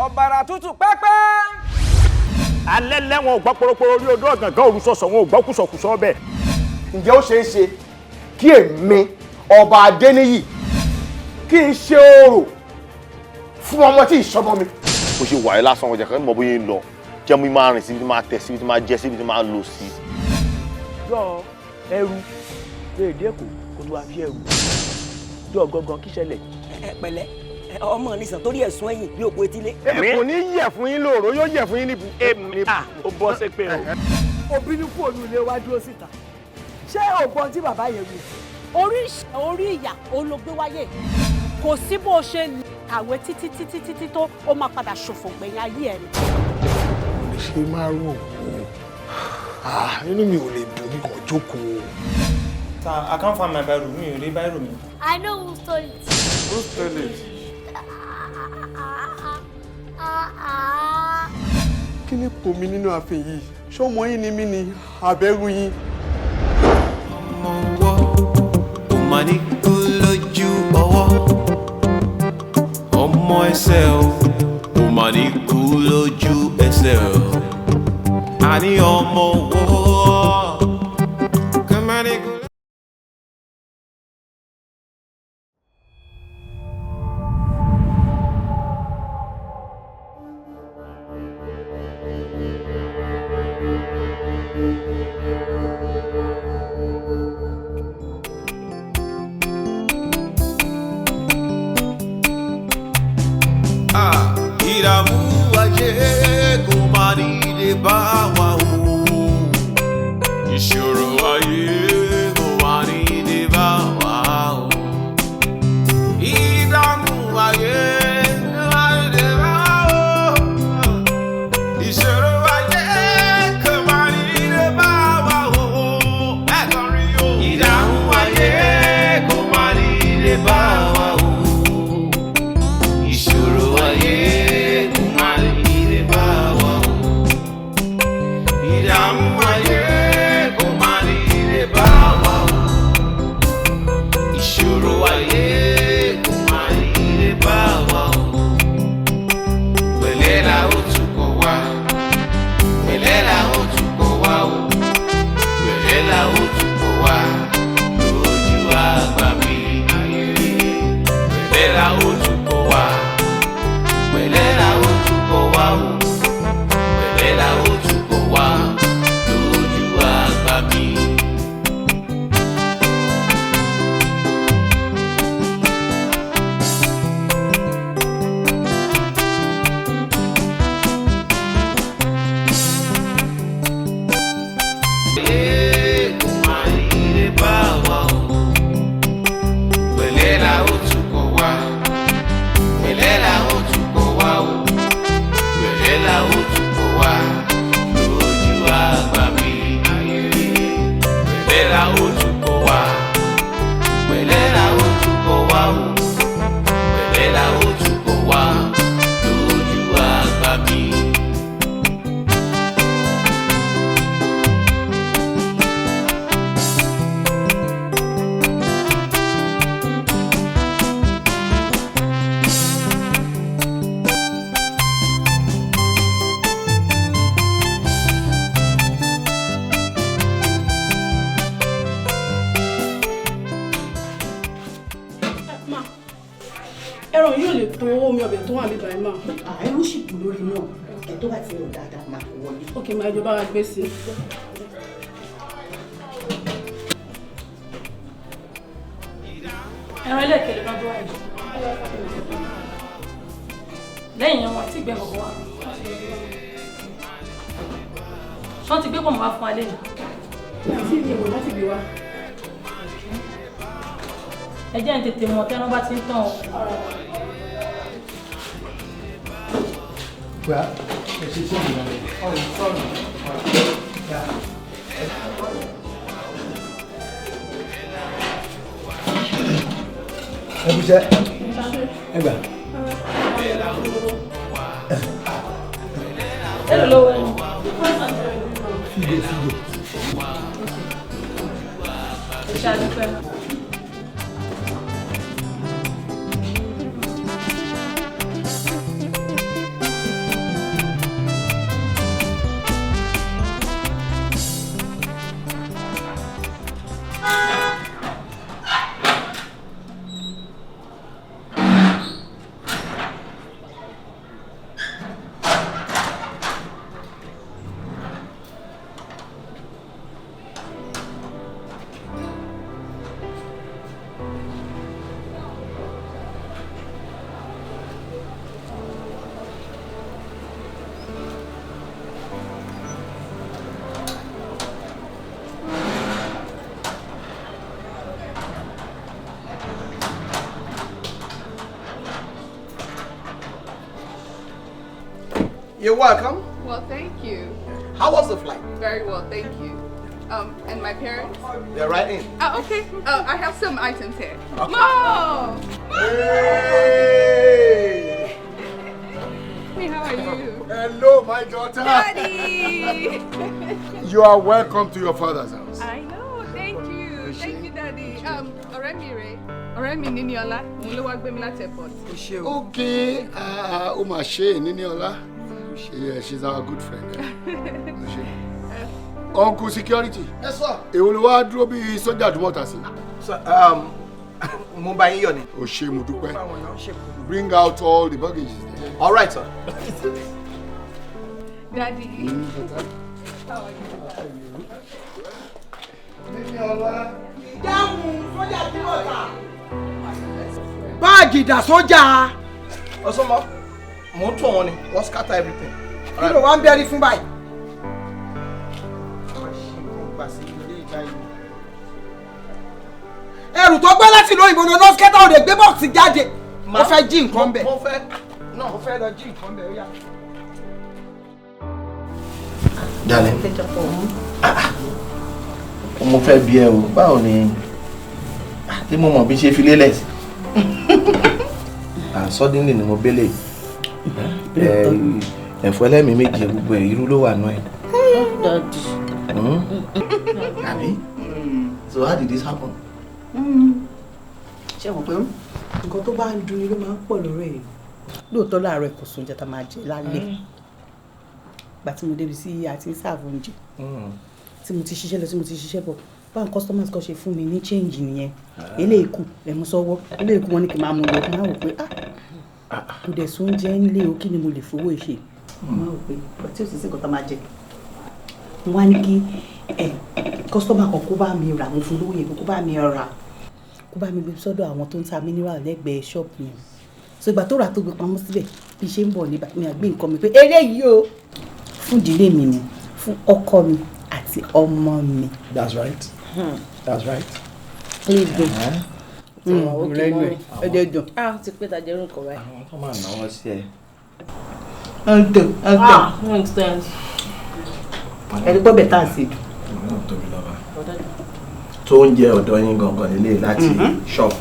Ọ̀bàrà tútù pẹ́pẹ́. Alẹ́ lẹ́wọ̀n ò gbọ́ poroporo orí odó ọ̀gàngán òrùsọ̀sọ̀ wọn ò gbọ́ kùsọ̀kùsọ̀ bẹ́ẹ̀. Ǹjẹ́ ó ṣeé ṣe kí èmi ọba Adéníyì kí n ṣe orò fún ọmọ tí ìṣọmọ mi? Bó ṣe wà lásán ọjà kan mọ̀ bóyá ń lọ jẹ́ mi máa rìn síbi tí máa tẹ̀ síbi tí máa jẹ síbi tí máa lò sí. Jọ ẹrù déédé kò kó tó wá fi ẹrù. Jọ gangan kí ṣẹlẹ̀. Pẹ̀lẹ́ ọmọ nìsàn torí ẹ̀sùn ẹ̀yìn bí òkú etílé. Kò ní yẹ̀ fún yín lóòrò yóò yẹ̀ fún yín níbu. Ó bọ́ sí pé o. Obìnrin kú òun ilé wa dúró síta. Ṣé ògbọ́n tí bàbá yẹn wí? Orí ìyà olóògbé wáyé. Kò sí bó ṣe kàwé títí tó ó máa padà ṣòfò gbẹ̀yìn ayé ẹ̀ ni. Ṣé máa rò ó? Inú mi ò lè dùn mí kàn jókòó. Sir, I can't find my Bible. Mi ò rí Bible mi. I know who stole it. Who stole it? Kí ni pò mí nínú ààfin yìí? Ṣé ọmọ yín ni mí ni àbẹ̀rù yín? Ọmọ ọwọ́ ò máa ní kú lójú ọwọ́. Ọmọ ẹsẹ̀ ò máa ní kú lójú ẹsẹ̀ o. Àní ọmọ ọwọ́ kò máa ní kú. Ìdààmú ayé kò máa ní lè bá wa o. Ìṣòro ayé kò máa ní lè bá wa o. Ìdààmú ayé kò máa ní lè bá wa o. Ìṣòro ayé kò máa ní lè bá wa o. Ẹ̀kan rí o. Ìdààmú ayé kò máa ní lè bá wa o. Ìṣòro ayé kò máa ní lè bá wa o. Ìdààmú ayé kò máa ní lè bá wa o. Ìṣòro ayé kò máa ní lè bá wa o. Pẹ̀lẹ́ la ó tukọ̀ wá, pẹ̀lẹ́ la ó tukọ̀ wá o. Pẹ̀lẹ́ la ó tukọ̀ wá lójú àgbà mi. Pẹ̀lẹ́ la ó tukọ̀ wá. Pẹ̀lẹ́ la ó tukọ̀ wá o. Pẹ̀lẹ́ la ó tukọ̀ wá lójú àgbà mi. Ayé kò máa ní lè bá wa o. Pẹ̀lẹ́ la ó tukọ̀ wá. Pẹ̀lẹ́ la ó tukọ̀ wá o. Pẹ̀lẹ́ la ó tukọ̀ wá lójú àgbà mi. Pẹ̀lẹ́ la ó tukọ̀ wá. Pẹ̀lẹ́ la ó tukọ̀ wá o. Pẹ̀lẹ́ la ó tukọ̀ wá lójú àgbà mi. Ẹran yóò lè tó omi ọbẹ̀ tó wà ní báyìí máa. Ẹran sì kú lórí náà. Ẹ tó bá ti rò dáadáa máa kó wọlé. Ok, máa jọba wa gbé sí. Ẹran ẹlẹ́kẹ̀lẹ́ náà tó wà yìí. Lẹ́yìn yẹn wọ́n ti gbẹ kọ̀kọ́ wa. Wọ́n ti gbé pọ̀ mọ́ wá fún wa lẹ́yìn. Àti ìdìbò wọ́n ti gbé wa. Ẹ jẹ́ ń tètè mọ̀ tẹ́ran bá ti ń tàn ọ́. Well, it's a thing. Oh, sorry. Yeah. Ẹ kú iṣẹ́. Ẹ gbà. Ẹ lọ lọ́wọ́ ẹ̀. Fídíò. Ẹ ṣàdúpẹ́. You're welcome. Well, thank you. How was the flight? Very well, thank you. And my parents? They're right in. Oh, okay. I have some items here. Okay. Mom! Hey! Hey, how are you? Hello, my daughter. Daddy! You are welcome to your father's house. I know. Thank you. Thank you, Daddy. Remi Niniola. Airport. Okay. Niniola. She's our good friend. Uncle Security. Yes, sir. Will you draw me soldier to water? Sir, Mumbai Yoni. Bring out all the baggage. All right, sir. Daddy. How are you? Báàgì dà sójà. Osoma, mo tún wọn ni. Wọ́n scatter everything. Kí ló wá ń bẹ́rí fún báyìí? Ẹrù tó gbé láti ìlú òyìnbó ló skẹ́tà òde gbé bọ́ọ̀sì jáde. Mo fẹ́ jí nǹkan bẹ̀. Mo fẹ́ lọ jí nǹkan bẹ̀ ó yá. Darling. Mo fẹ́ bi ẹ o, báwo ni tí mo mọ̀ bí ṣe fi lélẹ̀ sí. Suddenly ni mo bélé. Ẹ̀fọ́ ẹlẹ́mìí méje gbogbo ẹ̀ irú ló wà náà ẹ̀. Abi? So how did this happen? Ṣé wọ́n pé nǹkan tó bá ń dùn ni ló máa ń pọ̀ lórí ẹ̀. Lóòótọ́ láàárọ̀ kò sóúnjẹ tá máa jẹ lálẹ́. Ìgbà tí mo débi sí àti sáàfù oúnjẹ. Tí mo ti ṣiṣẹ́ lọ tí mo ti ṣiṣẹ́ bọ̀. Báwọn customers kan ṣe fún mi ní change nìyẹn. Eléyìí kù lẹ́mu sọ́wọ́. Eléyìí kù wọ́n ní kí n máa mú lọ. Mo máa wò pé kò dẹ̀ sóúnjẹ nílé o kí ni mo lè fowó ìṣe. Mo máa wò pé ìgbà tí ò sì sí nǹkan tá máa jẹ. Mo wá ní kí customer kan kó bá mi rà mo fún lówó yẹn kó bá mi rà kó bá mi gbé sọ́dọ̀ àwọn tó ń ta mineral lẹ́gbẹ̀ẹ́ ṣọ́ọ̀bù yẹn so ìgbà tó rà tó gbé pamọ́ síbẹ̀ bí ṣe ń bọ̀ nígbà mi àgbé nǹkan mi pé eléyìí o fún ìdílé mi ni fún ọkọ mi àti ọmọ mi. That's right. That's right. Please do. Lẹ́nu ẹ̀dẹ̀ dùn. Ti pé ta jẹ́rú nǹkan báyìí. Àwọn tó máa náwó sí ẹ. Ẹ̀dùn. Ẹ̀rí pọ́ bẹ̀ tá à sí. Tóbi lọ́ba. Tó ń jẹ ọ̀dọ́ yín gangan nílé láti ṣọ́ọ̀bù.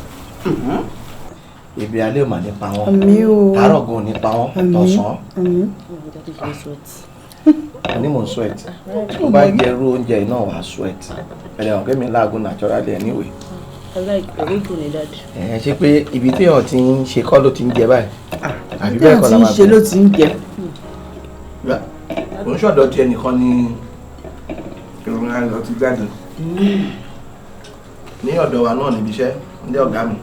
Ibi alẹ́ ò mà nípa wọn. Àárọ̀ gan ò nípa wọn. Tọ̀sán. Àní mò ń sweat. Tó bá jẹ irú oúnjẹ iná wà á sweat. Ẹ̀rẹ̀ ọ̀gẹ́ mi láàgùn naturally anyway. Ṣé pé ibi tí ọ̀ ti ń ṣe kọ́ ló ti ń jẹ báyìí? Àbí bẹ́ẹ̀ kọ́ la máa ṣe ló ti ń jẹ. Kò ń ṣọ̀dọ̀ tiẹ̀ nìkan ni ìròyìn ayọ̀ ti jáde. Ní ọ̀dọ̀ wa náà níbi iṣẹ́ ní ọ̀gá mi.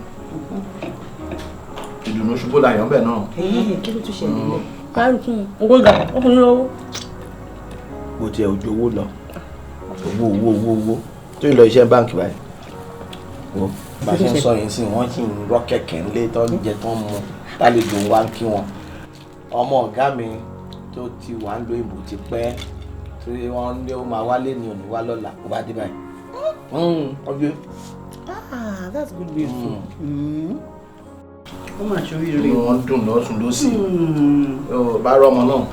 Ìdùnnú ṣubú láyọ̀ ńbẹ̀ náà. Kí ló tún ṣe nílẹ̀? Bárùkún ogóga ọkùnrin lọ́wọ́. Bó tiẹ̀ ojú owó lọ. Owó. Tó ń lọ iṣẹ́ báǹkì báyìí. Bá ṣe ń sọ yìí sí wọ́n sì ń rọ́ kẹ̀kẹ́ ńlé tó ń jẹ tó ń mu tálejò ń wá ń kí wọn. Ọmọ ọ̀gá mi tó ti wà ń lo ìbò ti pẹ́ tí wọ́n ní ó máa wálé ní òní wá lọ́la kó bá dé báyìí. Ọjọ́. That's good beautiful. Wọ́n máa ṣorí rere. Wọ́n dùn lọ́sùn lọ́sì. Bá rọ́ ọmọ náà.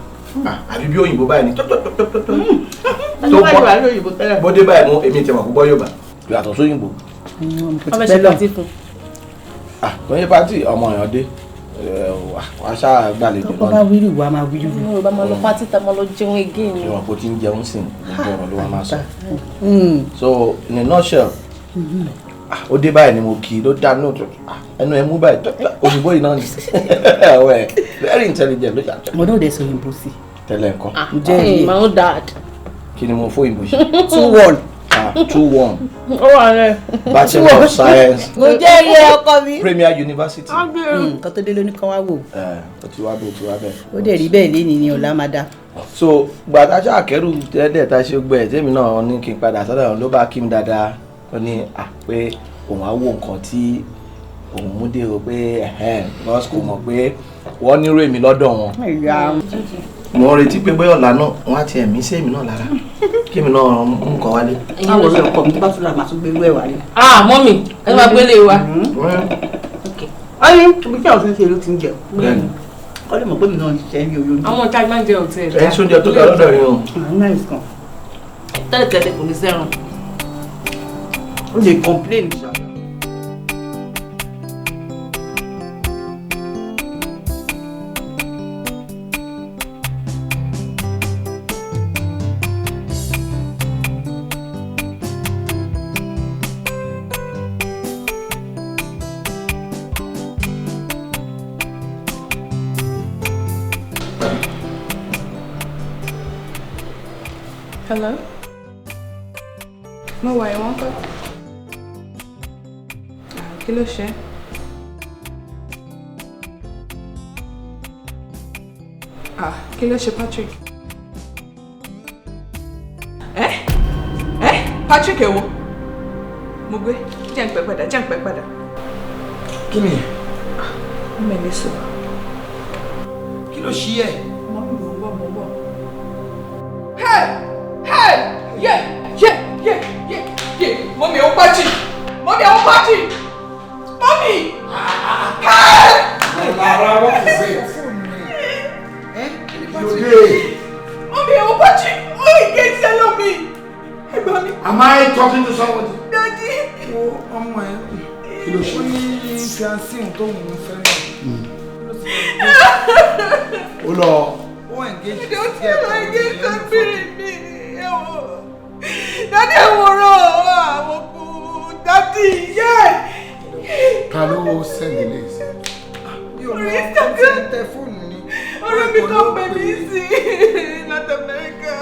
Àbí bí òyìnbó báyìí ni. Tó bọ́ dé báyìí mú èmi tẹ̀wọ̀n púpọ̀ Yorùbá. Yàtọ̀ sóyìnbó. Ọmọ ṣe pàtí fún. Tó yẹ pàtí ọmọ èèyàn dé. Wàá ṣáà gbàlejò náà. Tó bá wíìrì wá máa wíìrì. Yorùbá máa lọ pátí tá máa lọ jẹun again. Ìwọ̀n kò tí ń jẹun sí gbogbo ọ̀rọ̀ ló wá máa sọ. So in a nutshell, ó dé báyìí ni mo kì í ló dá nóòtù ẹnu ẹ mú báyìí òyìnbó yìí náà ni. Very intelligent ló ṣàjọ. Mo náà dẹ̀ sọ òyìnbó sí. Tẹ́lẹ̀ nǹkan. Hey, my own dad. Kí ni mo fún òyìnbó ṣe? 2-1. 2-1. Ó wà rẹ̀. Bachelor of Science. Mo jẹ́ ilé ọkọ mi. Premier University. Nǹkan tó dé lóní kan wá wò. Ó ti wá bẹ́ẹ̀. Ó dẹ̀ rí bẹ́ẹ̀ léni ni ọ̀la máa dá. So gbàtà ṣàkẹ́rù tẹ́lẹ̀ tá a ṣe gbẹ tèmi náà ní kí n padà sọ́dọ̀ ọ̀hún ló bá kí mi dáadáa ó ní pé òun á wo nǹkan tí òun mú dé o pé nọ́ọ̀sì kò mọ̀ pé wọ́n nírò èmi lọ́dọ̀ wọn. Mo retí pé bóyá ọ̀la náà wọ́n á ti ẹ̀mí sí èmi náà lára kí èmi náà mú nǹkan wálé. Àwọn ọ̀rẹ́ ọkọ mi tó bá tún ra màá tún gbé irú ẹ̀ wálé. Mọ́mì ẹ máa gbélé wa. Ayé ibi tí àwọn tó ń ṣe ló ti ń jẹ. kọ́lé mọ̀ pé mi náà jẹ́ ní olóúnjẹ. Àwọn ọ̀tá máa ń jẹ hòtẹ́ẹ̀lì. Ẹ sóúnjẹ tó ga lọ́dọ̀ yín o. Nice kan. Tẹ́lẹ̀tẹ́lẹ̀ kò ní sẹ́ràn. Ó lè complain ṣá. Hello? Mo wà ìwọ̀n kọ́. Kí ló ṣe? Kí ló ṣe Patrick? Patrick èwo? Mo gbé, jẹ́ ń pẹ́ padà. Kí ni? Mo lè sọ. Kí ló ṣí ẹ̀? Mo bọ̀. Hey! Yeah! Mommy, oh Patrick! Mommy! Hey! Lara, what is it? Mommy, oh Patrick! Oh, he can't tell me! Hey, mommy! Am I talking to somebody? Daddy! Oh, ọmọ ẹ̀. Kí ló ṣe? Ó ní fiancé tó ń fẹ́ náà. Ó lọ. Ó engage. Don't tell me again, Daddy, Daddy, yeah! Ta ló send the list? Yóò mọ tẹ fóònù ni. Ọ̀rẹ́ mi tó pè mí sí North America.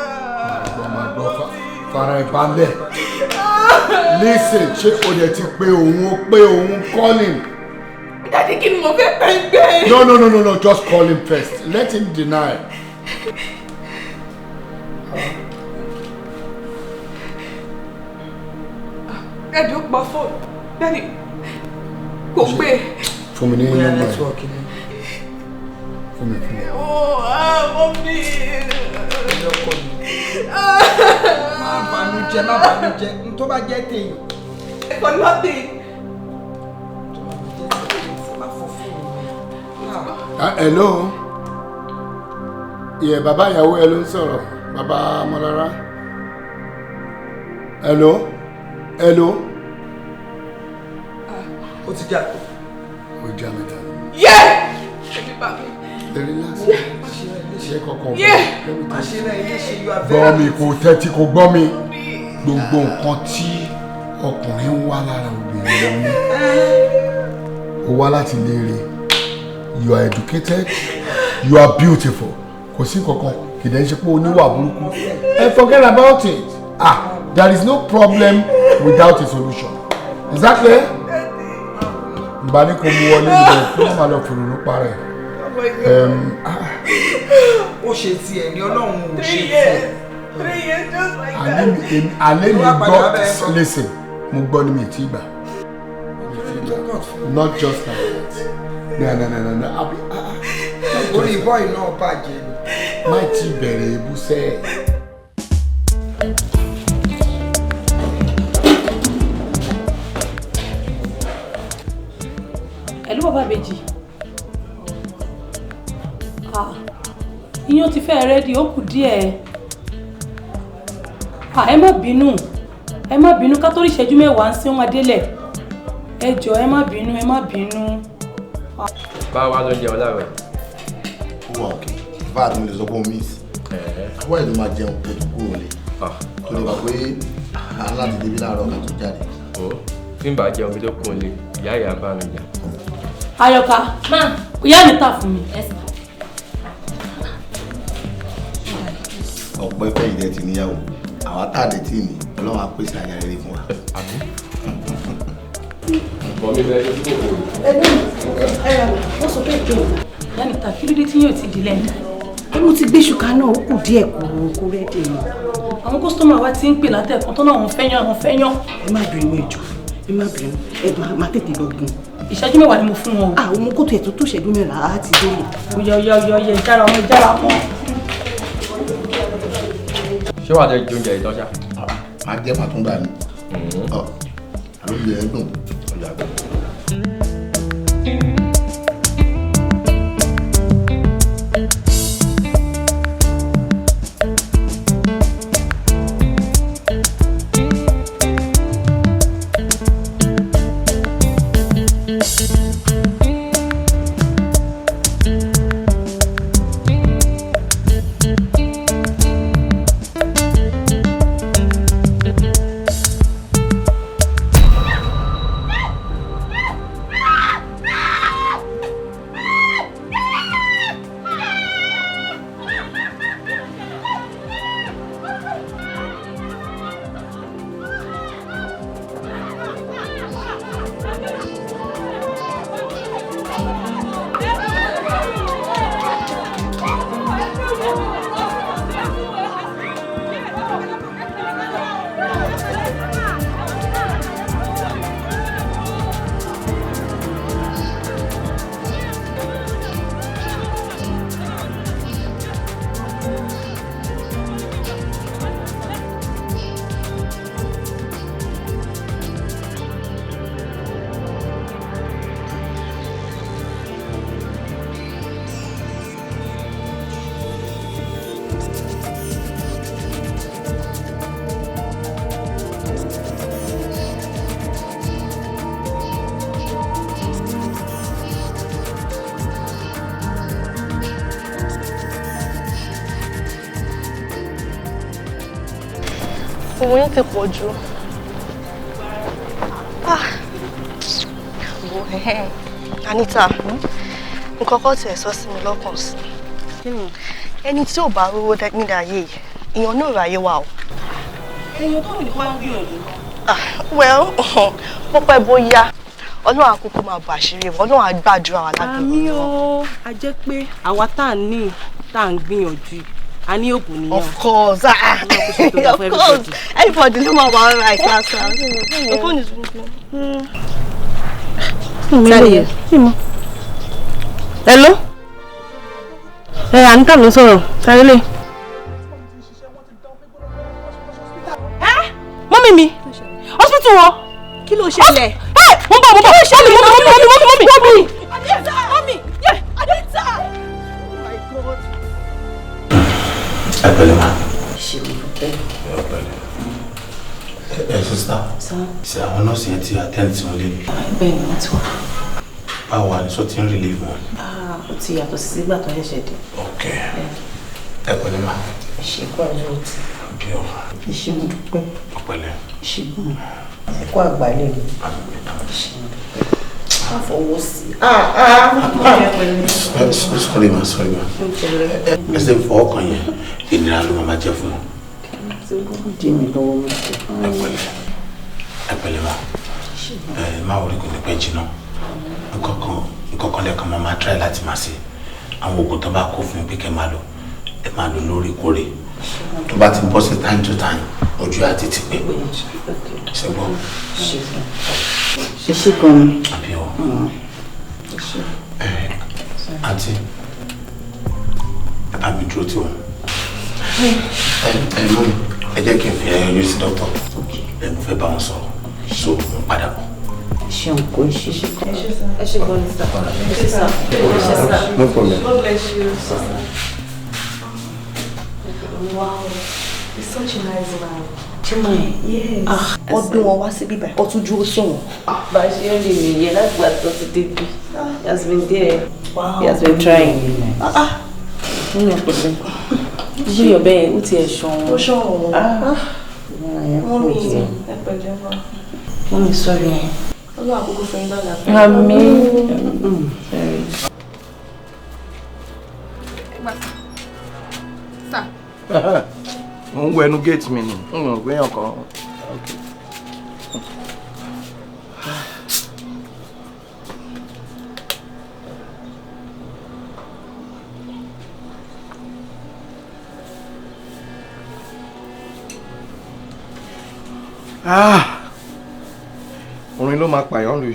Fara ìbálẹ̀. Listen, ṣé o dẹ̀ ti pé òun call him? Daddy, kí ni mo fẹ́ pẹ́ gbé? No, just call him first. Let him deny. Daddy, ó pa fóònù. Daddy, kò gbé. Fún mi ní nọ́mbà yẹn. Fún mi. Mommy. Má bànújẹ́. N tó bá jẹ́ tèèyàn. For nothing. Hello. Yeah, bàbá ìyàwó ẹ ló ń sọ̀rọ̀. Bàbá Mọ́lára. Hello. Ó ti já. Ó já mi ta. Yeah! Relax. Ṣé kankan Yeah! gbọ́ mi kò tẹ́tí kò gbọ́ mi. Gbogbo nǹkan tí ọkùnrin ń wá lára obìnrin ló ní. Ó wá láti léèrè. You are educated. You are beautiful. Kò sí kankan kìdẹ̀ ń ṣe pé oníwà burúkú. Forget about it. There is no problem without a solution. Is that clear? Ìgbà ní kò mú wọlé ìbẹ̀ kí wọ́n máa lọ fòrònú parẹ́. Ó ṣe tiẹ̀ ní Ọlọ́run ò ṣe 3 years just like that. Àlẹ́ mi gbọ́ listen mo gbọ́ ní mi tí gbà. Not just like that. No. Orí bọ́ì náà bàjẹ́ ni. Má ti bẹ̀rẹ̀ ebúsẹ́. Hello bàbá Bèjì. Iyán ti fẹ́ rẹ́dí ó kù díẹ̀. Ẹ má bínú ká tó rí ìṣẹ́jú mẹ́wàá ń sín wọn délẹ̀. Ẹ jọ̀ọ́ ẹ má bínú. Báwo wá ló ń jẹun láàárọ̀? Wà òkè bá àdúgbò lè sọ pé o miss. Àwọn ìlú máa jẹun kó tó kúrò lé. Tó lè gbà pé aláàdì débi láàárọ̀ ká tó jáde. Tí n bá jẹun bí tó kún un lé, ìyá bá mi jà. Ayọ̀ká, ìyá mi tà fún mi. Ọ̀pọ̀ ẹ̀fẹ́ ìdẹ ti níyàwó. Àwa tàdé tí ní Ọlọ́run á pèsè àyà rere fún wa. Wọ́n sọ pé ìjọ Ìyá mi tà kí ló dé tí yóò ti di lẹ́nu. mo ti gbé ṣùkà náà ó kù díẹ̀ kó rẹ́dì ni. Àwọn kọ́sítọ́mà wa ti ń pè látẹ̀kọ́ tó náà wọ́n fẹ́ yán. Ẹ má bínú ẹjọ́ ẹ má tètè lọ gun. Ìṣẹ́jú mẹ́wàá ni mo fún wọn o. Àwọn kótó ẹ̀ tó ṣẹ́jú mẹ́wàá á ti délé. Oyè ìjára wọn. Ṣé wàá jẹ oúnjẹ ìtọ́jà? Máa jẹ́ pàtúndà ni. Àlóyè ẹ̀ dùn. ariwo yín ti pọ̀ jù. Anita, nǹkan kan tiẹ̀ sọ sí mi lọ́kàn sí. Ẹni tí ò bá rówó nílẹ̀ ayé yìí, èèyàn náà ráyé wa o. Èèyàn tó ní wá ń gbìyànjú. Well, pọ́pẹ́ bóyá Ọlọ́run àkókò máa bà àṣírí wọn, Ọlọ́run á gbàdúrà wa lágbèrè. Àmì o, a jẹ́ pé àwa tá à ń gbìyànjú. A ní òògùn nìyẹn. Of course, of course. Everybody ló máa wà right class. Hello? Anita ló sọ̀rọ̀. Sáré lé. Mọ́mí mi. Hospital wọ. Kí ló ṣẹlẹ̀? Mo bọ̀. Mọ́mí. Anita! Mọ́mí! Anita! Ẹ pẹ̀lẹ́ ma. Ṣé o fẹ́? Ẹ pẹ̀lẹ́. Sista. Ṣé àwọn nọ́ọ̀sì yẹn ti attend tí wọ́n lé mi? Bẹ́ẹ̀ ni wọ́n ti wá. Báwo wà ní sọ ti ń relieve wọn? Ó ti yàtọ̀ sí sígbà tó ṣẹ̀ṣẹ̀ dé. Ok. Ẹ pẹ̀lẹ́ ma. Ṣé kó àjọ ti? Ok o. Ṣé mo dúpẹ́? Ẹ pẹ̀lẹ́. Ṣé gbọ́n? Ẹ kó àgbálẹ̀ mi. Ṣé mo dúpẹ́? Wọ́n fọwọ́ sí. Sorry ma. Ẹ ṣe fọwọ́ kan yẹn, ìnira ló máa jẹ́ fún wọn. Ẹ pẹ̀lẹ́ ma. Má wọlé kò ní pẹ́ jìnnà. Nǹkan lẹ́kan máa try láti máa ṣe. Àwọn oògùn tó bá kó fún mi pé kẹ́ máa lò, ẹ máa lò lóòrèkóòrè. Tó bá ti bọ́ sí time to time, ojú àti ti pé. Ṣé gbọ́? Ṣé gan-an? Àbí o. Àǹtí, àmì dúró tí wọ́n. Mọ́ mi, ẹ jẹ́ kí n fi ẹyọ sí dọ́tọ̀. Mo fẹ́ bá wọn sọ̀rọ̀. So, mo padà bọ̀. Ṣé n kò ṣe ṣe gan-an? Ẹ ṣe gan-an ní sá. Ẹ ṣe sá. No problem. God bless you. Wow, he's such a nice man. Chimay, yes. Ọdún wọn wá sí bíbá, ó tún dúró sọ̀wọ́n. Bá a ṣe ń rí mi yẹn láti gbà tó ti débi. He has been there. Wow. He has been trying. Nínú ìpínlẹ̀. Ṣé yọ̀ bẹ́ẹ̀ ó ti ẹ̀ ṣan? Ó ṣan òun. Mọ́mí ẹ pẹ̀lẹ́ mọ́. Mọ́mí sọ̀rọ̀ yẹn. Ọlọ́run àkókò fún yín lọ́la. Àmín. Mo ń wo ẹnu gate mi ni. N ò gbé yàn kan. Orin ló máa pààyàn lù.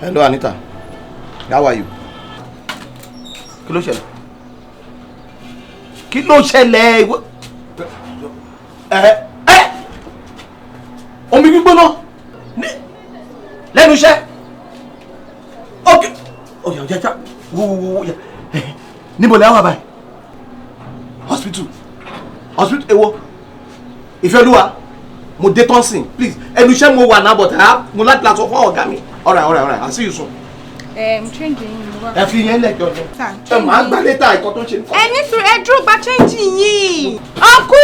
Hello Anita, how are you? Kí ló ṣẹlẹ̀? Kí ló ṣẹlẹ̀? Omi gbígbóná lẹ́nu iṣẹ́. Okay. Oya oya wo ya. Níbo lẹ wà báyìí? Hospital èwo? Ìfẹ́olúwa, mo dé tọ́nsìn, please. Ẹnu iṣẹ́ mo wà náà but mo láti la sọ fún ọ̀gá mi. All right. I'll see you soon. Changing yín. Ẹ fi yẹn lẹ́jọ́ jọ. Máa gbá létà ìkọ́ tó ń ṣe nǹkan. Ẹ ní sùúrù, ẹ dúró gba changing yìí. Ọkú!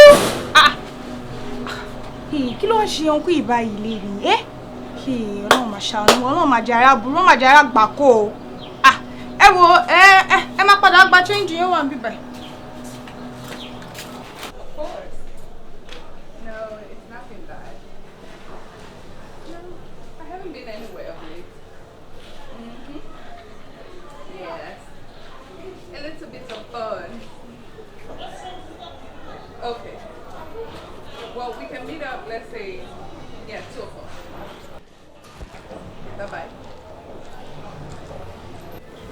Kí ló ń ṣe ọkú ìbá yìí lérí? Ọlọ́run máa ṣàánú, Ọlọ́run máa jẹ́ ara burú, Ọlọ́run máa jẹ́ ara gbàkó. Ẹ wo, ẹ má padà gba changing yín wà ń bíbẹ̀.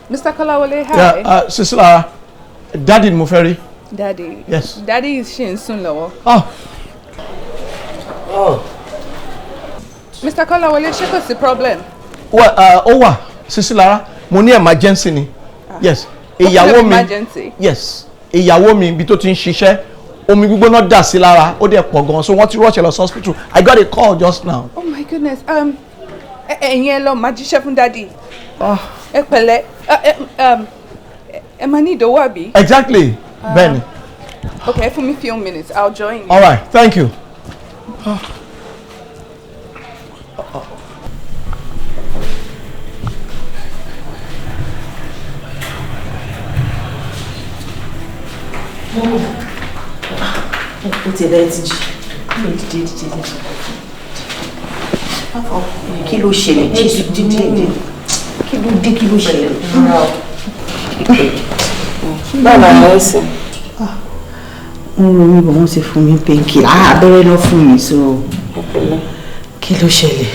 Mr. Kalawole, hi. Yeah, Sister, Daddy mo fẹ́ rí. Daddy. Yes. Daddy is ṣì ń sùn lọ́wọ́. Mr. Kalawole, ṣé kò sí problem? Well, ó wà, Sisi Lara, mo ní emergency ni. Yes. Ìyàwó mi. Emergency. Yes. Ìyàwó mi ibi tó ti ń ṣiṣẹ́, omi gbígbóná dà sí lára ó dẹ̀ pọ̀ gan so wọ́n ti rush lọ sí hospital. I got a call just now. Oh my goodness. Ẹ̀yin ẹ lọ máa jíṣẹ́ fún daddy. Ẹ pẹ̀lẹ́. Ẹ máa ní ìdánwò àbí? Exactly. Bẹ́ẹ̀ni. Okay, for me few minutes. I'll join you. All right, thank you. Ó ti bẹ́ẹ̀ ti jí. Kí ló ṣẹlẹ̀? Jésù dídí. Kí ló dé? Kí ló ṣẹlẹ̀? Báwo ni ẹ sìn? Ń ro mi bọ̀ wọ́n ti fún mi pẹ́ńkì. Abẹ́rẹ́ náà fún mi so. Kí ló ṣẹlẹ̀?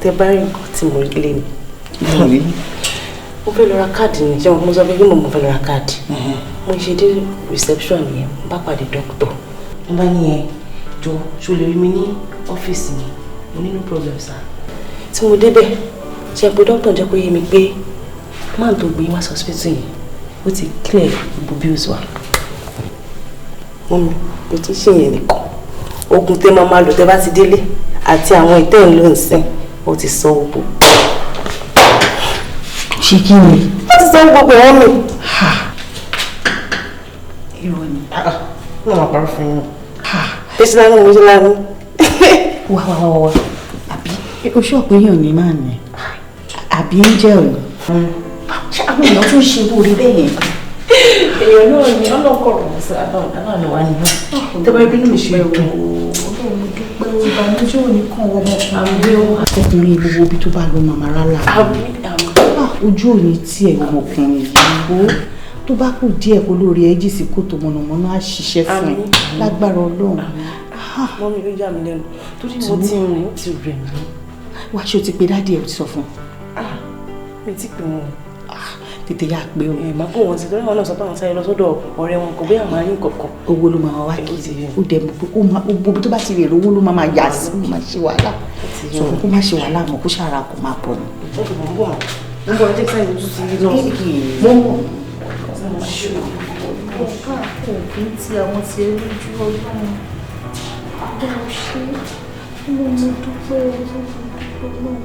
Tẹ bá rí nǹkan tí mo rí lé mi. Mo fẹ́ lọ ra káàdì ní ìjẹun. Mo sọ pé mo fẹ́ lọ ra káàdì. Mo ṣe dé reception yẹn bá pàdé dókítà. Mo bá ní ẹ jọ ṣo lè rí mi ní ọ́fíìsì mi. Mo ní no problem sir. Tí mo débẹ̀ ṣe pé dókítà jẹ́ kó yé mi pé máa tó gbé wá sí hospital yìí ó ti clear gbogbo bills wa. Mọ́mi kò tún ṣe yẹn nìkan. Oògùn tẹ́ máa lò tẹ́ bá ti délé àti àwọn ìtẹ́ ìlú ǹsìn ó ti sọ gbogbo. Ṣé kí ni? Ó ti sọ gbogbo wọn mi. Irọ́ ni. Wọ́n máa parọ́ fún yín. Tẹ́sí lánàá mo ṣe lánàá. Wá. Àbí o ṣọ́ọ̀pù èèyàn ní máa ní. Àbí ń jẹ́ òní. Ṣé àwọn èèyàn tún ṣe orí bẹ́ẹ̀ yẹn? Èèyàn náà ni ọlọ́kọ̀ọ̀rọ̀ sí aláàánú wa ni wọ́n. Tẹ́bá ibi ní mi ṣe dùn. Ọlọ́run mo dúpẹ́ ìbànújẹ́ òní kan ọmọkùnrin. Ọkùnrin gbogbo ibi tó bá lọ màmá rálá. Ojú òní tí ẹ̀ ọmọkùnrin yìí tó bá kù díẹ̀ kó lórí ẹjí sí kòtò mọ̀nàmọ́ná á ṣiṣẹ́ fún ẹ lágbára Ọlọ́run. Wọ́n mi ló yà mí lẹ́nu torí mo ti rìn ó ti rẹ̀ mí. Wá ṣé o ti pe dádì ẹ o ti sọ fún un? Mi ti pè wọ́n. Tètè yá pé o. Màá kó wọn sí torí wọn náà sọ pé àwọn sáré lọ sọ́dọ̀ ọ̀rẹ́ wọn kò bí àwọn àárín kọ̀ọ̀kan. Owó ló máa wá kí ó dẹ̀ gbogbo tó bá ti rè lówó ló máa yà sí ó máa ṣe wàhálà. Sọ fún kó má ṣe wàhálà mọ́ kó ṣàrà kó máa bọ̀ ni. Mo ń bọ̀ ọjọ́ sáyẹn ojú ti rí náà. Mo ń bọ̀. Ọ̀gá òbí tí àwọn ti rí ojú Ọlọ́run. Ọlọ́run ṣe mo dúpẹ́ Ọlọ́run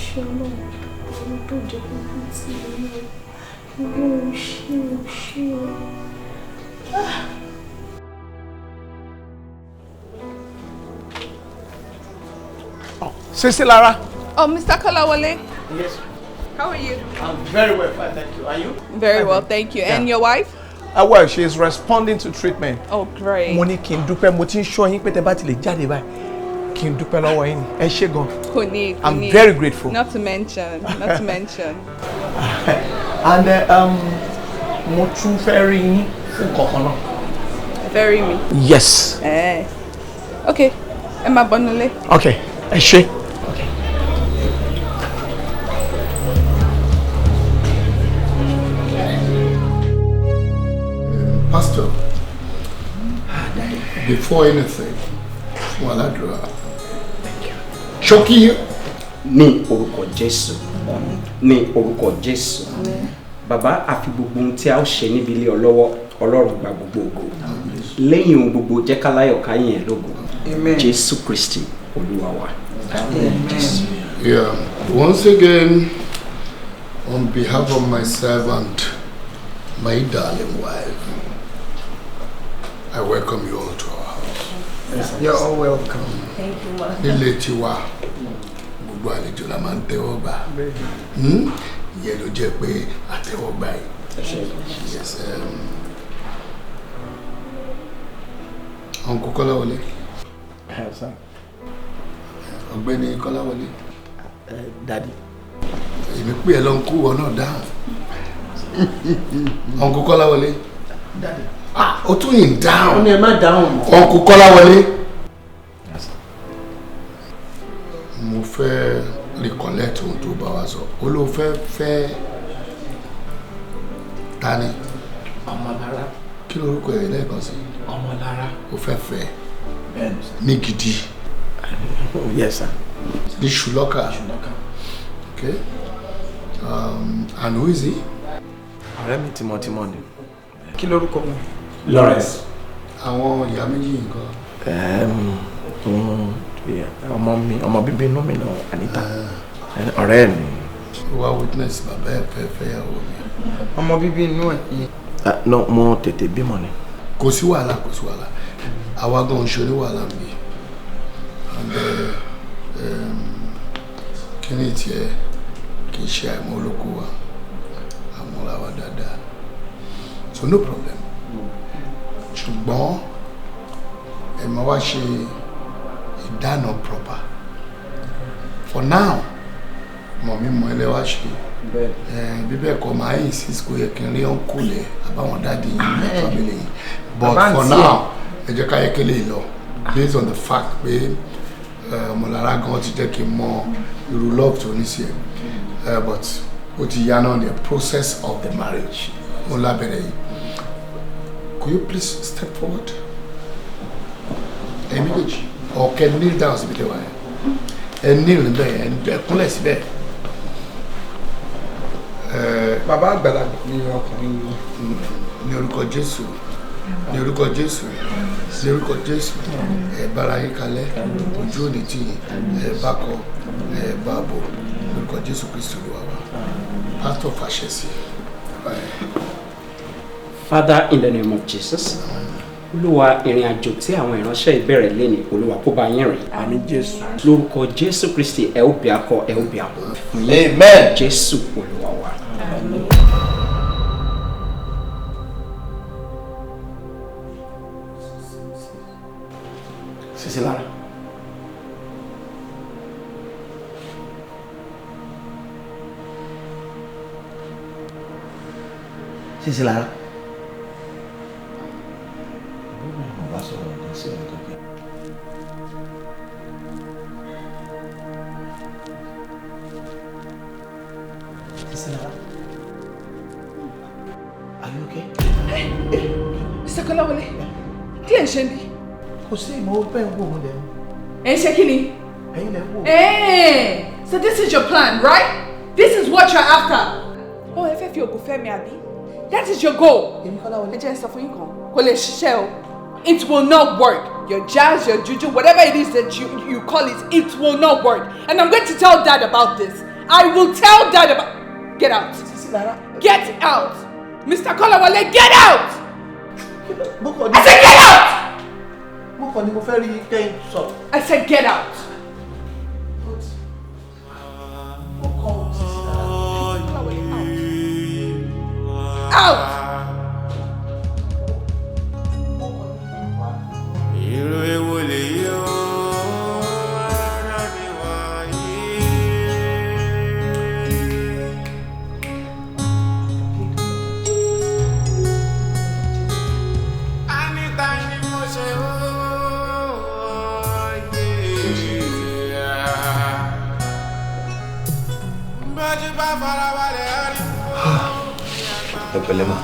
ṣe Ọlọ́run tó jẹ́ kókó tí Ọlọ́run ṣe o. Sister Lara. Oh, Mr. Kolawole. Yes. How are you? I'm very well, fine, thank you. Are you? Very well, thank you. Yeah. And your wife? Well, she is responding to treatment. Oh, great. Mo ní kí n dúpẹ́, mo ti ń ṣọ́ yín pé tẹ́ bá ti lè jáde báyìí. Kí n dúpẹ́ lọ́wọ́ yín. Ẹ ṣé gan. I'm very grateful. Not to mention. And mo tún fẹ́ rí yín fún kankan náà. Very me. Yes. Okay. Ẹ máa bọ̀ nílé. Okay. Ẹ ṣé. Pastor, before anything, fún aládùúrà. Ṣókí ní orúkọ Jésù. Ní orúkọ Jésù. Bàbá àfi gbogbo ohun tí a ó ṣe níbi ilé ọlọ́wọ́ Ọlọ́run gba gbogbo ògo. Lẹ́yìn ohun gbogbo jẹ́ ká láyọ̀ ká yìn ẹ́ lógo. Jésù Kristi Olúwa wa. Yeah. Once again, on behalf of my servant, my darling wife, I welcome you all to our house. Yes, you're all welcome. Thank you, ma. Nílé tiwa, gbogbo àlejò la máa ń tẹ́wọ́ gbà. Ìyẹn ló jẹ́ pé àtẹ́wọ́ gbà yìí. Yes. Uncle Kọ́láwọlé. Ọ̀gbẹ́ni Kọ́láwọlé. Daddy. Èmi pè ẹ́ lọ́nkú wọn náà dáhùn. Uncle Kọ́láwọlé. Daddy. Ó tún yìn dáhùn. Ó ní ẹ má dáhùn. Uncle Kọ́láwọlé. Mo fẹ́ recollect ohun tó bá wa sọ. Ó ló fẹ́ tani. Ọmọlára. Kí lorúkọ ẹ̀ lẹ́ẹ̀kan sí? Ọmọlára. Ó fẹ́ Bẹ́ẹ̀ni. Ní gidi. Yes, sir. Ní Ṣùlọ́kà. Okay. And who is he? Ọ̀rẹ́ mi tímọ́tímọ́ ni. Kí lorúkọ wọn? Lawrence. Àwọn ìyá méjì nǹkan. ọmọ bíbí inú mi náà Anita. Ọ̀rẹ́ mi. Wá witness bàbá ẹ̀ fẹ́ yàwó mi. Ọmọ bíbí inú ẹ̀. No, mo tètè bímọ ni. Kò sí wàhálà. Àwa gan ń ṣorí wàhálà mi. Kí ni tiẹ̀ kì í ṣe àìmọ́ olóko wa àmúra wa dáadáa, so no problem. Ṣùgbọ́n ẹ máa wá ṣe ìdáná proper. For now mọ̀ mi mọ̀ ẹlẹ́ wá ṣe bíbẹ̀ kọ́ máa yìn sí kò yẹ kí n rí ọ̀nkúlẹ̀ àbáwọn dáàdi yìí ní family yìí, but for now ẹ jẹ́ ká yẹ kí lè lọ based on the fact pé ọmọlára gan ti jẹ́ kí n mọ irú love tó ní sí ẹ, but ó ti yá náà the process of the marriage mo lábẹ́rẹ́ yìí. Could you please step forward? Ẹ méjèèjì ọ̀kẹ́ kneel down síbi tẹ́wàá yẹn ẹ kneel níbẹ̀ ẹ kúnlẹ̀ síbẹ̀. Bàbá àgbàlagbà ni ọkùnrin yìí. Ní orúkọ Jésù, ní orúkọ Jésù, ní orúkọ Jésù, ẹ bára yín kalẹ̀, ojú òní tí ẹ bá kọ ẹ bá bọ̀, ní orúkọ Jésù Kristi Olúwa wa. Pastor fàṣẹ sí. Father, in the name of Jesus, Olúwa ìrìn àjò tí àwọn ìránṣẹ́ ìbẹ̀rẹ̀ lẹ́ni Olúwa kó bá yín rìn. Àmín Jésù. Lórúkọ Jésù Kristi ẹ ó bí akọ ẹ ó bí abo. Amen. Jésù Olúwa wa. Àmín. Sisi Lara. Sisi Lara. Sisi Lara. Are you okay? Mr. Kolawole, kí ẹ ń ṣe bí? Kò sí ìmọ̀ bẹ́ẹ̀ wò ó lẹ́nu. Ẹ ń ṣe kí ni? Ẹ̀yin lẹ wò. So this is your plan, right? This is what you're after. Oh, ẹ fẹ́ fi ògùn fẹ́ mi àbí? That is your goal. Ẹ jẹ́ sọ fún yín kan, kò lè ṣiṣẹ́ o. It will not work. Your jazz, your juju, whatever it is that you call it, it will not work. And I'm going to tell Dad about this. I will tell Dad about... Get out. Get out. Mr. Kolawole, get out! I said get out! I said get out. Out!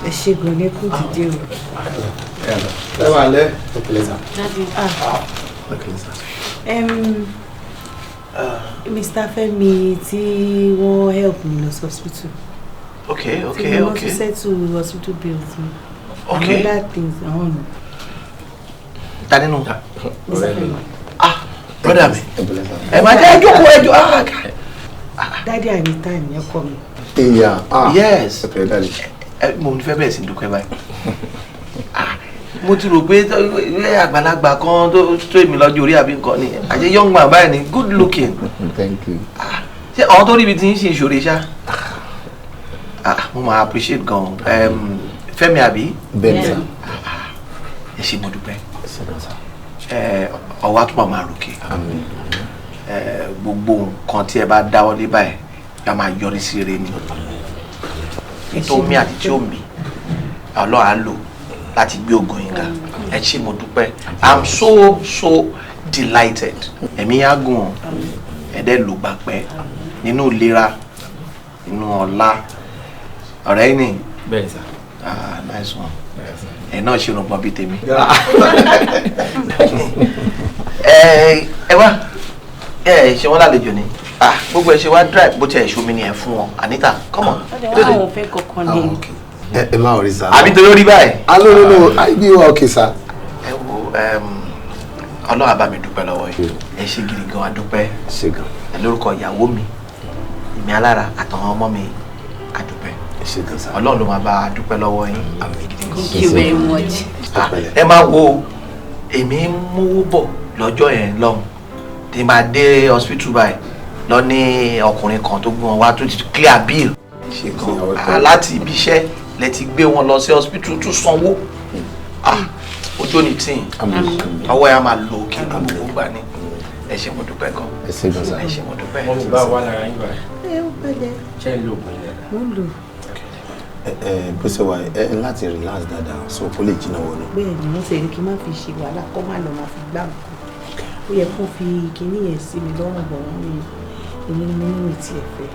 Ẹ ṣé gan ni kú dìde o. Ẹ wà lẹ́. Daddy, Mr. Femi tí wọ́n help me lọ hospital. Okay. Tí wọ́n ti settle hospital bills mi. Okay. And other things, I don't know. Ta nínú? Brother mi. Ẹ máa jẹ́ ẹjọ́. Daddy Anita ni ọkọ mi. Yes. Okay, Daddy. Mo ní fẹ́ bẹ̀rẹ̀ sí dúpẹ́ báyìí. Mo ti rò pé àgbàlagbà kan tó èmi lọ́jọ́ orí àbí nǹkan ni àṣẹ young man báyìí ni good looking. Thank you. Ṣé àwọn tó rí ibi tí ń ṣe ìṣòro ṣá? Mo máa appreciate gan. Fẹ́mi àbí? Bẹ́ẹ̀ni sá. Ẹ ṣé mo dúpẹ́. Ọwọ́ àtúbọ̀ máa ròkè. Gbogbo nǹkan tí ẹ bá dáwọ́ lé báyìí yá máa yọrí sí rere ni. Ètò mi àti tí ó mi Ọlọ́run á lò láti gbé ògo yín ga. Ẹ ṣé mo dúpẹ́. I'm so delighted. Ẹ̀mí yá gùn ẹ̀dẹ́ ló gbà pẹ́ nínú ìlera nínú ọlá ọ̀rẹ́ yìí ni. Bẹ́ẹ̀ sà. Nice one. Ẹ náà ṣe irùngbọ̀n bíi tèmi. Ẹ wá ṣe wọ́n lálejò ni. Gbogbo ẹ ṣe wá drive bó ti ẹ̀ ṣomi ni ẹ fún wọn. Anita, come on. Àwọn ò fẹ́ kankan ní. ẹ má worry sir. àbí tó lórí báyìí. no I be okay sir. ẹ wo Ọlọ́run bá mi dúpẹ́ lọ́wọ́ yìí ẹ ṣe gidi gan adúpẹ́ ṣe gan lórúkọ ìyàwó mi ìmí alára àtàwọn ọmọ mi adúpẹ́ ṣe gan sir. Ọlọ́run ló máa bá adúpẹ́ lọ́wọ́ yín àmì gidi gan. Thank you very much. ẹ máa wo èmi ń mówó bọ̀ lọ́jọ́ yẹn lọ́hùn tí máa dé hospital báyìí lọ ní ọkùnrin kan tó gbé wọn wá tó ti clear bill ṣe gan láti ibi iṣẹ́ lẹ ti gbé wọn lọ sí hospital tún sanwó ojú ni tí ọwọ́ ya máa lo òkè gbogbo gbà ní ẹ ṣé mo dúpẹ́ gan. ẹ ṣé gan sa. ẹ ṣé mo dúpẹ́. mo gbà wà lára yín báyìí. ẹ ó pẹ̀lẹ́. ṣe ń lo ògùn yẹn. mo ń lò. bó ṣe wà ẹ láti relax dáadáa so kó lè jiná wọnú. bẹ́ẹ̀ ni wọ́n ṣe ní kí n má fi ṣe wàhálà kó má lọ máa fi gbá nǹkan ó yẹ kó fi kinní yẹn sí mi lọ́rùn bọ̀ wọ́n mi èmi ni mo ní mi tiẹ̀ fẹ́.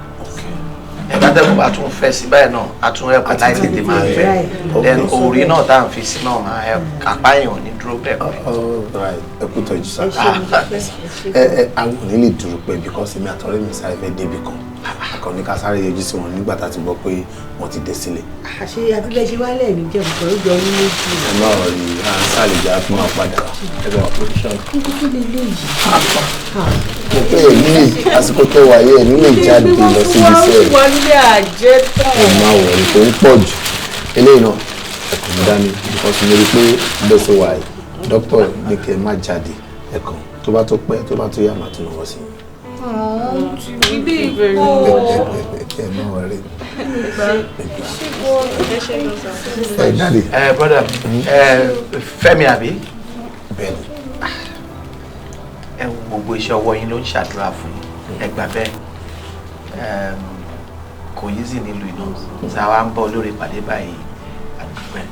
ẹ bá dẹ́kun bá tún fẹ́ sí báyìí náà a tún help láì tètè máa fẹ́ then orí náà tá à ń fi sí náà máa help kápá èèyàn ò ní dúró bẹ́ẹ̀ pẹ́. ẹ kú tọ́jú sá. àwọn ò ní lè dúró pẹ́ because èmi àtọ́rẹ́ mi sáré fẹ́ débi kan akọni ká sáré yọjú sí wọn nígbà tá a ti gbọ́ pé wọ́n ti dé sílẹ̀. àṣé àtúbẹ̀ ṣe wálẹ̀ ní jẹun kan ó jọ ní méjì. ẹ náà rí à ń sáré jà fún wa padà ẹgbẹ́ wa production. kí lè lè yìí. mo pé èmi lè àsìkò tó wáyé èmi lè jáde lọ sí ibi iṣẹ́ wọ́n ní àjẹ́ tán. ẹ máa wọ̀ ẹ̀ tó ń pọ̀ jù eléyìí náà ẹ̀kọ́ mi dání because mo rí i pé bẹ́ẹ̀ ṣe wà yìí dókítà ní kí ẹ má jáde ẹ̀kan tó bá tó pẹ́ tó bá tó yá màá tún lọ́wọ́ sí i. Ilé ìkó. ẹ má wọ̀ rẹ̀. ẹ dáde. brother Fẹ́mi àbí. bẹ́ẹ̀ni. ẹ wo gbogbo iṣẹ́ ọwọ́ yín ló ń ṣàdúrà fún ẹ gbà bẹ́ẹ̀ kò yí sí nílùú iná ṣá wa ń bọ̀ olórí ìpàdé báyìí àdúpẹ́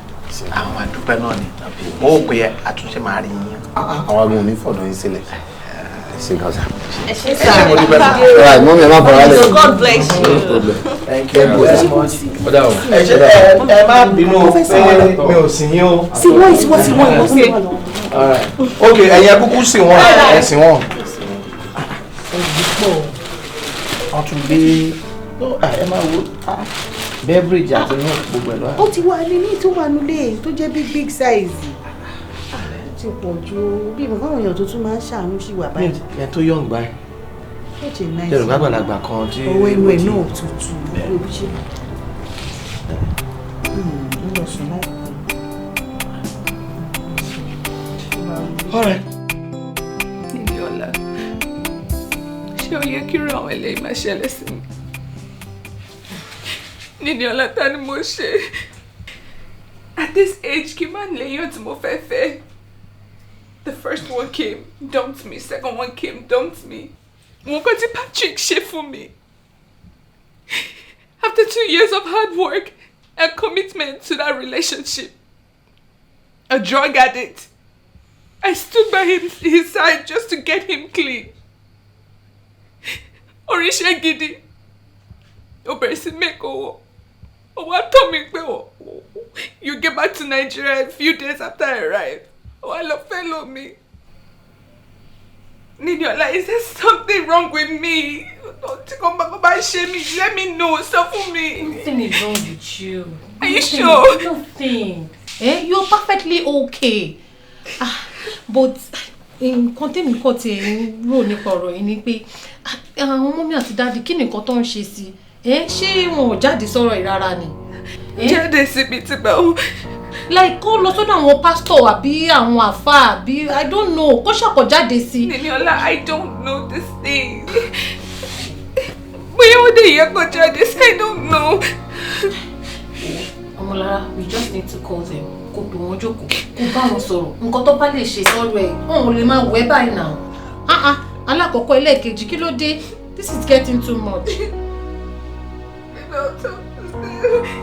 àwọn àdúpẹ́ náà ni mo ò pé àtúnṣe máa rí yín. àwọn agbóhùn ní fọ̀dọ̀ yín sílẹ̀ ẹ ṣe gan sa. ẹ ṣé sá. alright mọ́mí ẹ má bọ̀ wálé. God bless you. ẹ má bínú pé mi ò sìn yín o. sí wọ́n. ok ẹ̀yin kúkú sìn wọ́n ẹ sìn wọ́n. wọ́n tún gbé ẹ máa wo beverage àti ní gbogbo ẹ̀ lọ́wọ́. ó ti wà ní tó wà nílé tó jẹ́ big size ti pọ̀ ju bí bàbá àwọn èèyàn tó tún máa ń ṣàánú sí wà báyìí. ẹ tó yọ̀ ń gbá ẹ. jẹ̀rù gbàgbàlagbà kan tí. owó inú ẹ̀ náà tutù ló bí ṣe. ń lọ sùn láìpẹ́. ọ̀rẹ́ Nídìọ́lá ṣé ó yẹ kí irú àwọn eléyìí máa ṣẹlẹ̀ sí mi? Nídìọ́lá ta ni mo ṣe at this age kí n má léyàn tí mo fẹ́ fẹ́. The first one came, dumped me. Second one came, dumped me. Mo kàn tí Patrick ṣe fún mi. After 2 years of hard work and commitment to that relationship, a drug addict, I stood by his side just to get him clean. Oríṣẹ́ gidi. Ó bẹ̀rẹ̀ sí make owó. Ó wá tọ́ mi pé you get back to Nigeria a few days after I arrived. I love fellow me. Nídìọ́lá, is there something wrong with me? Let me know. Stop for me. Nothing is wrong with you. Are you sure? Nothing. You're perfectly okay. But nǹkan tèmi kọ́ ti rò nípa ọ̀rọ̀ yìí ni pé àwọn mọ́mí àti dáàdì kí ni nǹkan tó ń ṣe sí? Ṣé wọn ò jáde sọ̀rọ̀ ìrara ni? Jáde síbi tí báwo? Like kó lọ sọ́dọ̀ àwọn pastor àbí àwọn àfáà àbí I don't know kó ṣàkọ jáde sí. Nídìọ́lá, I don't know this thing. Bóyá ó dé ìyẹn kó jáde sí, I don't know. Ọmọlára, we just need to call them. Kó pè wọ́n jókòó, kó bá wọn sọ̀rọ̀. Nǹkan tó bá lè ṣe sọ́dọ̀ ẹ̀, wọn ò lè máa wẹ̀ báyìí náà. Alákọ̀ọ́kọ́ ẹlẹ́ẹ̀kejì kí ló dé? This is getting too much.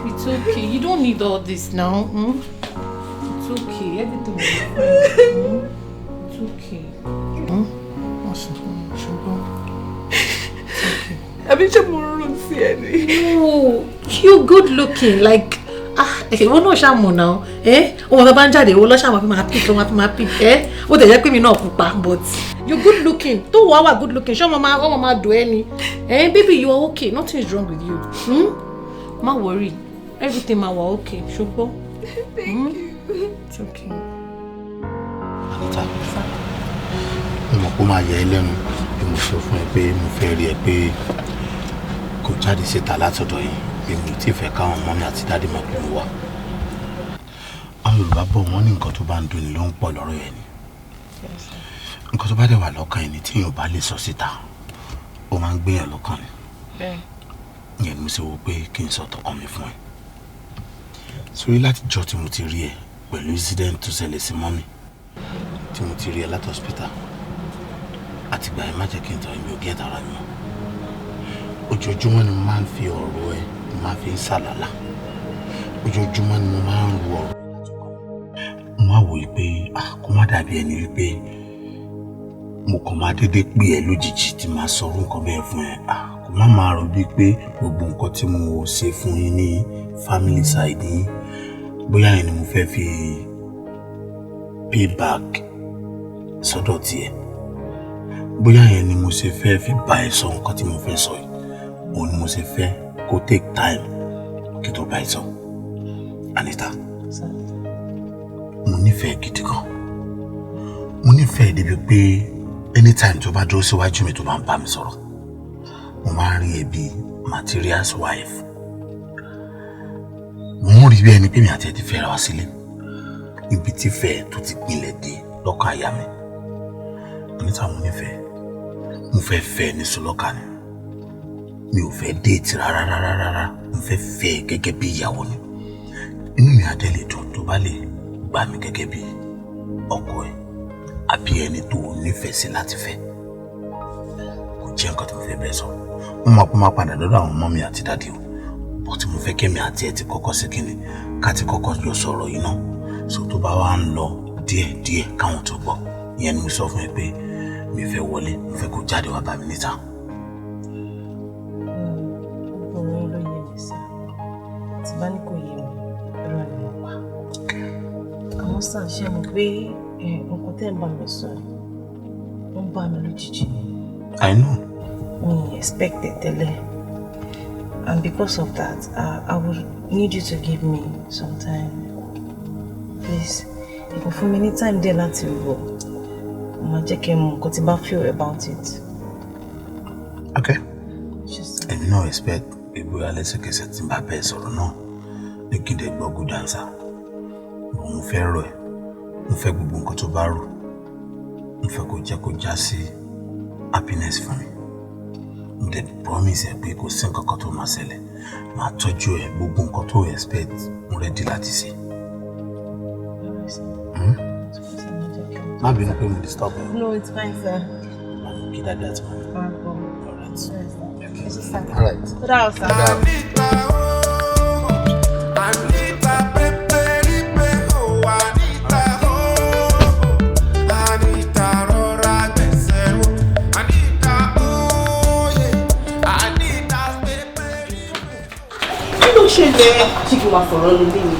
It's okay. You don't need all this now. It's okay. Everything will be fine. It's okay. No, you're good looking. Like, wọ́n náà ṣàmù náà. Ọmọ bàbá ń jáde, wọ́n lọ́ ṣàmù fi máa pick. Ó tẹ̀ jẹ́ pé mi náà pupa, but you're good looking. Tó wà wà good looking. Ṣé ọmọ máa dùn ẹ́ ni? Baby, you are okay. Nothing is wrong with you. Má worry. everything ma wà okay ṣùgbọ́n. Thank you. It's okay. Anita, mo mọ̀ pé ó máa yẹ ẹ́ lẹ́nu bí mo sọ fún ẹ pé mo fẹ́ rí ẹ pé kò jáde síta látọ̀dọ̀ yìí bí mo ti fẹ́ káwọn ọmọ mi àti dáàdì máa kúrò wá. Àwọn Yorùbá bọ̀ wọ́n ní nǹkan tó bá ń dùn ní ló ń pọ̀ lọ́rọ̀ ẹ̀ ni. Nǹkan tó bá dẹ̀ wà lọ́kàn ẹni tí èèyàn bá lè sọ síta ó máa ń gbéyàn lọ́kàn ni. Ìyẹn ni mo ṣe wò pé kí n sọ tọkàn mi fún ẹ. Sórí látijọ́ tí mo ti rí ẹ pẹ̀lú incident tó ṣẹlẹ̀ sí mọ́mì tí mo ti rí ẹ láti hospital àtìgbà ẹ má jẹ́ kí n tọ́ ẹ̀mí ò gé ẹ̀dára mi mọ́. Ojoojúmọ́ ni mo máa ń fi ọ̀rọ̀ ẹ mo máa fi ń ṣàlàlà. Ojoojúmọ́ ni mo máa ń ru ọ̀rọ̀ ẹ látọkàn. Mo wá wòye pé kó má dàbí ẹni wípé mo kàn máa dédé pè ẹ́ lójijì tí máa sọ orú nǹkan bẹ́ẹ̀ fún ẹ. Kó má máa rò bíi pé gbogbo nǹkan tí mo ṣe fún yín ní family side yín bóyá yẹn ni mo fẹ́ fi payback sọ́dọ̀ tiẹ̀. Bóyá yẹn ni mo ṣe fẹ́ fi bá ẹ sọ nǹkan tí mo fẹ́ sọ yìí. Òun ni mo ṣe fẹ́ kó take time kí tó bá ẹ sọ. Anita, mo nífẹ̀ẹ́ gidi gan. Mo nífẹ̀ẹ́ débi pé anytime tó bá dúró síwájú mi tó bá ń bá mi sọ̀rọ̀ mo máa ń rí ẹ bí material's wife. Mo ń rí bí ẹni pé mi àti ẹ ti fẹ́ra wá sílé ibi tí fẹ́ tó ti pinlẹ̀ dé lọ́kàn àyà mi. Anita, mo nífẹ̀ẹ́, mo fẹ́ fẹ́ ní sọlọ́kà ni. Mi ò fẹ́ déètì rárá. Mo fẹ́ fẹ́ gẹ́gẹ́ bí ìyàwó ni. Inú mi á dẹ̀ lè dùn tó bá lè gbà mí gẹ́gẹ́ bí ọkọ ẹ àbí ẹni tó nífẹ̀ẹ́ sí láti fẹ́. Kò jẹ́ nǹkan tí mo fẹ́ bẹ́ẹ̀ sọ. Mo máa kó máa padà lọ́dọ̀ àwọn ọmọ mi àti dáàdì o. Bó tí mo fẹ́ kẹ́mi àti ẹ ti kọ́kọ́ sí kíni ká ti kọ́kọ́ jọ sọ̀rọ̀ yìí náà. So tó bá wá ń lọ díẹ̀díẹ̀ káwọn tó gbọ́. Ìyẹn ni mo sọ fún ẹ pé mi fẹ́ wọlé, mo fẹ́ kó jáde wá bá mi níta. Ọ̀rọ̀ ló yẹ mi sí. Tí bá ní kò yé mi, ẹ̀rọ ni mo pa. Àwọn sàn ṣe mọ̀ pé nǹkan tẹ́ ń bá mi sọ ó ń bá mi lójijì. I know. Me expected tẹ́lẹ̀. And because of that, I would need you to give me some time. Please, if you fún mi ní time díẹ̀ láti rò, mo máa jẹ́ kí n mọ̀ nǹkan tí bá feel about it. Okay. Èmi náà expect ìgbéra lẹ́sẹ̀kẹsẹ̀ tí n bá bẹ́ẹ̀ sọ̀rọ̀ náà ní kí n dẹ̀ gbọ́ good answer. Mo fẹ́ rọ̀ ẹ́, mo fẹ́ gbogbo nǹkan tó bá rò, mo fẹ́ kó jẹ́ kó já sí happiness fún mi. Mo dẹ̀ promise ẹ pé kò sí nǹkan kan tó máa ṣẹlẹ̀, máa tọ́jú ẹ gbogbo nǹkan tó expect mo ready láti ṣe. Má bínú pé mo disturb ẹ. No, it's fine, sir. Kí dáadáa àti mọ̀. All right. Put out, sir. Anita, peperipe, oh Anita, oh Anita, rọra gbèsè o Anita, oh yeah Anita, peperipe. Kí ló ṣẹlẹ̀? Ṣé kí wàá sọ̀rọ̀ nílé mi?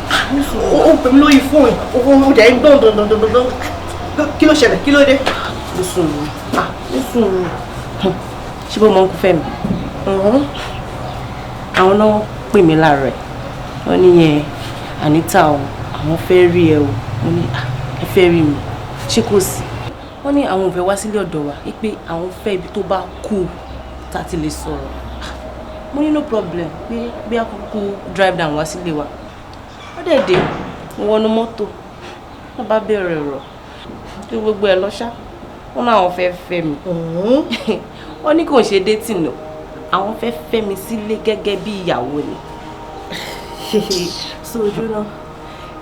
Ó pè mí lórí fóònù, ó dẹ̀ ń dán. Kí ló ṣẹlẹ̀? Kí ló dé? Listen. Ṣé bó mọ ń kú fẹ́ mi? Àwọn náà pè mí láàárọ̀ ẹ̀. Wọ́n ní yẹn Anita o, àwọn fẹ́ rí ẹ o. Mo ní ẹ fẹ́ rí mi. Ṣé kò sí? Wọ́n ní àwọn ò fẹ́ wá sílé ọ̀dọ̀ wa pé àwọn fẹ́ ibi tó bá kú tá a ti lè sọ̀rọ̀. Mo ní no problem pé bí a kúkú drive down wá sílé wa. Ó dẹ̀ dé, mo wọnú mọ́tò. Wọ́n bá bẹ̀rẹ̀ ọ̀rọ̀. Tí gbogbo ẹ̀ lọ ṣá. Wọ́n náà àwọn fẹ́ fẹ́ mi. Wọ́n ní kò ń ṣe dating lọ. Àwọn fẹ́ fẹ́ mi sílé gẹ́gẹ́ bí ìyàwó ni. So ojú náà,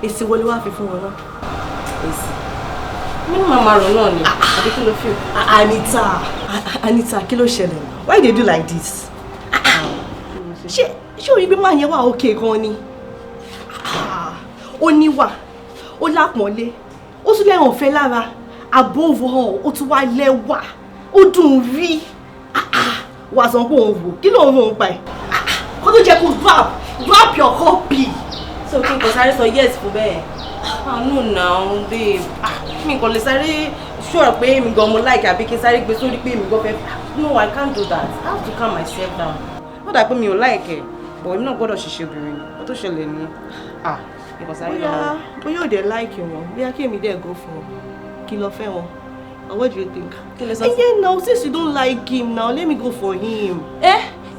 èsì wo ló wá fi fún wọn náà? Èsì. Mi màmá rò náà ni. Àbí kí ló fi? Anita, kí ló ṣẹlẹ̀? Why they do like this? Ṣé orí gbé máa yẹn wà okay gan ni? Ó níwà, ó lápọ̀nlé, ó tún lẹ́wọ̀n fẹ́ lára, above all, ó tún wá lẹ́wà, ó dùn rí. Wà sọ pé òun wò, kí ló ń rò ń pa ẹ̀? Kó tó jẹ́ kó drop your copy. So kí n kò sáré sọ yes fún bẹ́ẹ̀. No now, babe. Mi kò lè sáré sure pé mi gan mo like àbí kí n sáré gbé sórí pé mi gan fẹ́. No, I can't do that. I have to calm myself down. Ó dà pé mi ò like ẹ̀. But èmi náà gbọ́dọ̀ ṣiṣẹ́ obìnrin ni. Ó tó ṣẹlẹ̀ ni. Bóyá òde like wọn, bóyá kí èmi dẹ̀ go fún wọn. Kí ló fẹ́ wọn? Or what do you think? Yeah, now since you don't like him now, let me go for him.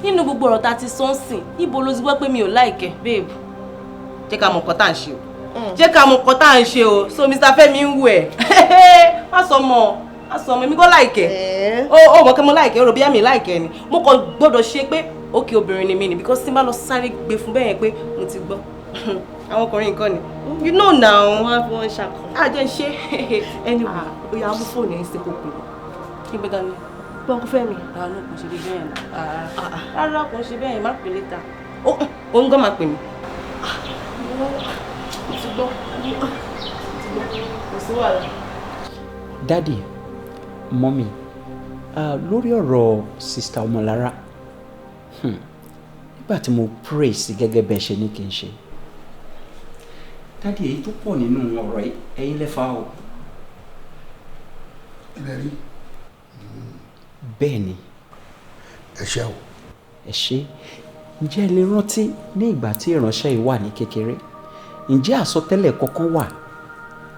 Nínú gbogbo ọ̀rọ̀ tá ti sọ nsìn, ibo ló ti gbọ́ pé mi ò like ẹ, babe. Jẹ́ ká mọ̀ nǹkan tá ń ṣe o. Jẹ́ ká mọ̀ nǹkan tá ń ṣe o. So Mr. Femi ń wù ẹ́. Má sọ mọ́, èmi kò like ẹ. Ó mọ̀ kí mo like ẹ, ó rò bí àmì like ẹ ni. Mo kàn gbọ́dọ̀ ṣe pé okay obìnrin ni mí ni because tí n bá lọ sáré gbé fún bẹ́ẹ̀ yẹn pé mo ti gbọ́. Àwọn ọkùnrin nǹkan ni. You know now. Wọ́n á fi wọ́n ṣàkọ. Jẹ́ ń ṣe. Anyway, ó yá mú fóònù ẹ̀ ń ṣe kó pè mí. Kí n gbé dání. Gbọ́n kó fẹ́ mi. Àánú kò ṣe bí bẹ́ẹ̀ ni. Rárá kò ṣe bẹ́ẹ̀ má pè létà. Ó ń gbọ́ máa pè mí. Ti gbọ́. Kò sí wàhálà. Daddy, mommy, lórí ọ̀rọ̀ Sister Ọmọlára, nígbà tí mo pray sí gẹ́gẹ́ bẹ́ẹ̀ ṣe ní kí n ṣe. Daddy, èyí tó pọ̀ nínú ọ̀rọ̀ ẹ̀yin lẹ́fà o. Ìlérí. Bẹ́ẹ̀ ni. Ẹ ṣé o. Ẹ ṣé. Ǹjẹ́ ẹ lè rántí ní ìgbà tí ìránṣẹ́ yìí wà ní kékeré? Ǹjẹ́ àsọtẹ́lẹ̀ kankan wà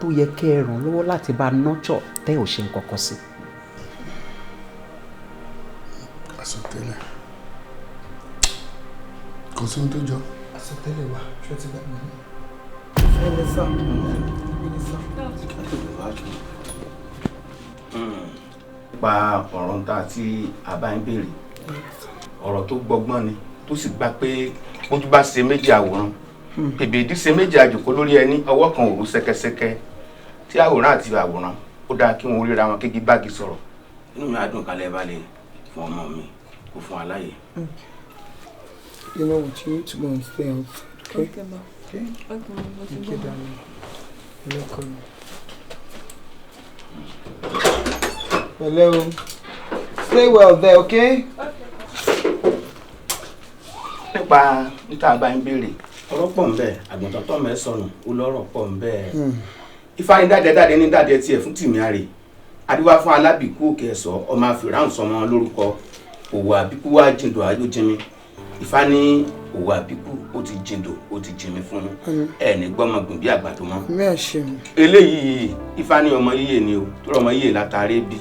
tó yẹ kẹ́ ẹ ràn lọ́wọ́ láti bá nurture tẹ́ ò ṣe nǹkan kan sí? Àsọtẹ́lẹ̀. Kò sí ohun tó jọ. Àsọtẹ́lẹ̀ wà, ṣé ti gbàgbé ni? Pa ọ̀rọ̀ ta tí a bá ń béèrè ọ̀rọ̀ tó gbọgbọ́n ni tó sì gbà pé ojú bá ṣe méjì àwòrán bèbèdí ṣe méjì àjòkó lórí ẹni ọwọ́ kan òru ṣẹ̀kẹ̀ṣẹ̀kẹ̀ tí àwòrán àti àwòrán ó dáa kí wọ́n ríra wọn kégi báàgì sọ̀rọ̀ inú mi á dùn kálẹ̀ balẹ̀ fún ọmọ mi kò fún aláyè. You know what, you need to go and stay out. Okay? Okay, ma. Okay? Okay, darling. Welcome. Hello. Stay well there, okay? Nípa níta bá ń béèrè ọ̀rọ̀ pọ̀ ń bẹ àgbọ̀ntàn tó mẹ́ sọnù ó lọ́rọ̀ pọ̀ ń bẹ. Ifá ní dáadé ní dáadé tiẹ̀ fún tìmí àrè adíwá fún alábìkú òkè ẹ̀sọ́ ọmọ àfìràn sọmọ lórúkọ òwò àbíkú wá jìndò ayó jimi. Ifá ní òwò àbíkú ó ti jìndò ó ti jimi fún ẹ ní gbọ́mọgbìn bí àgbàdo mọ́. Eléyìí Ifá ní ọmọ yíyè ni o tó ọmọ yíyè látàrí bí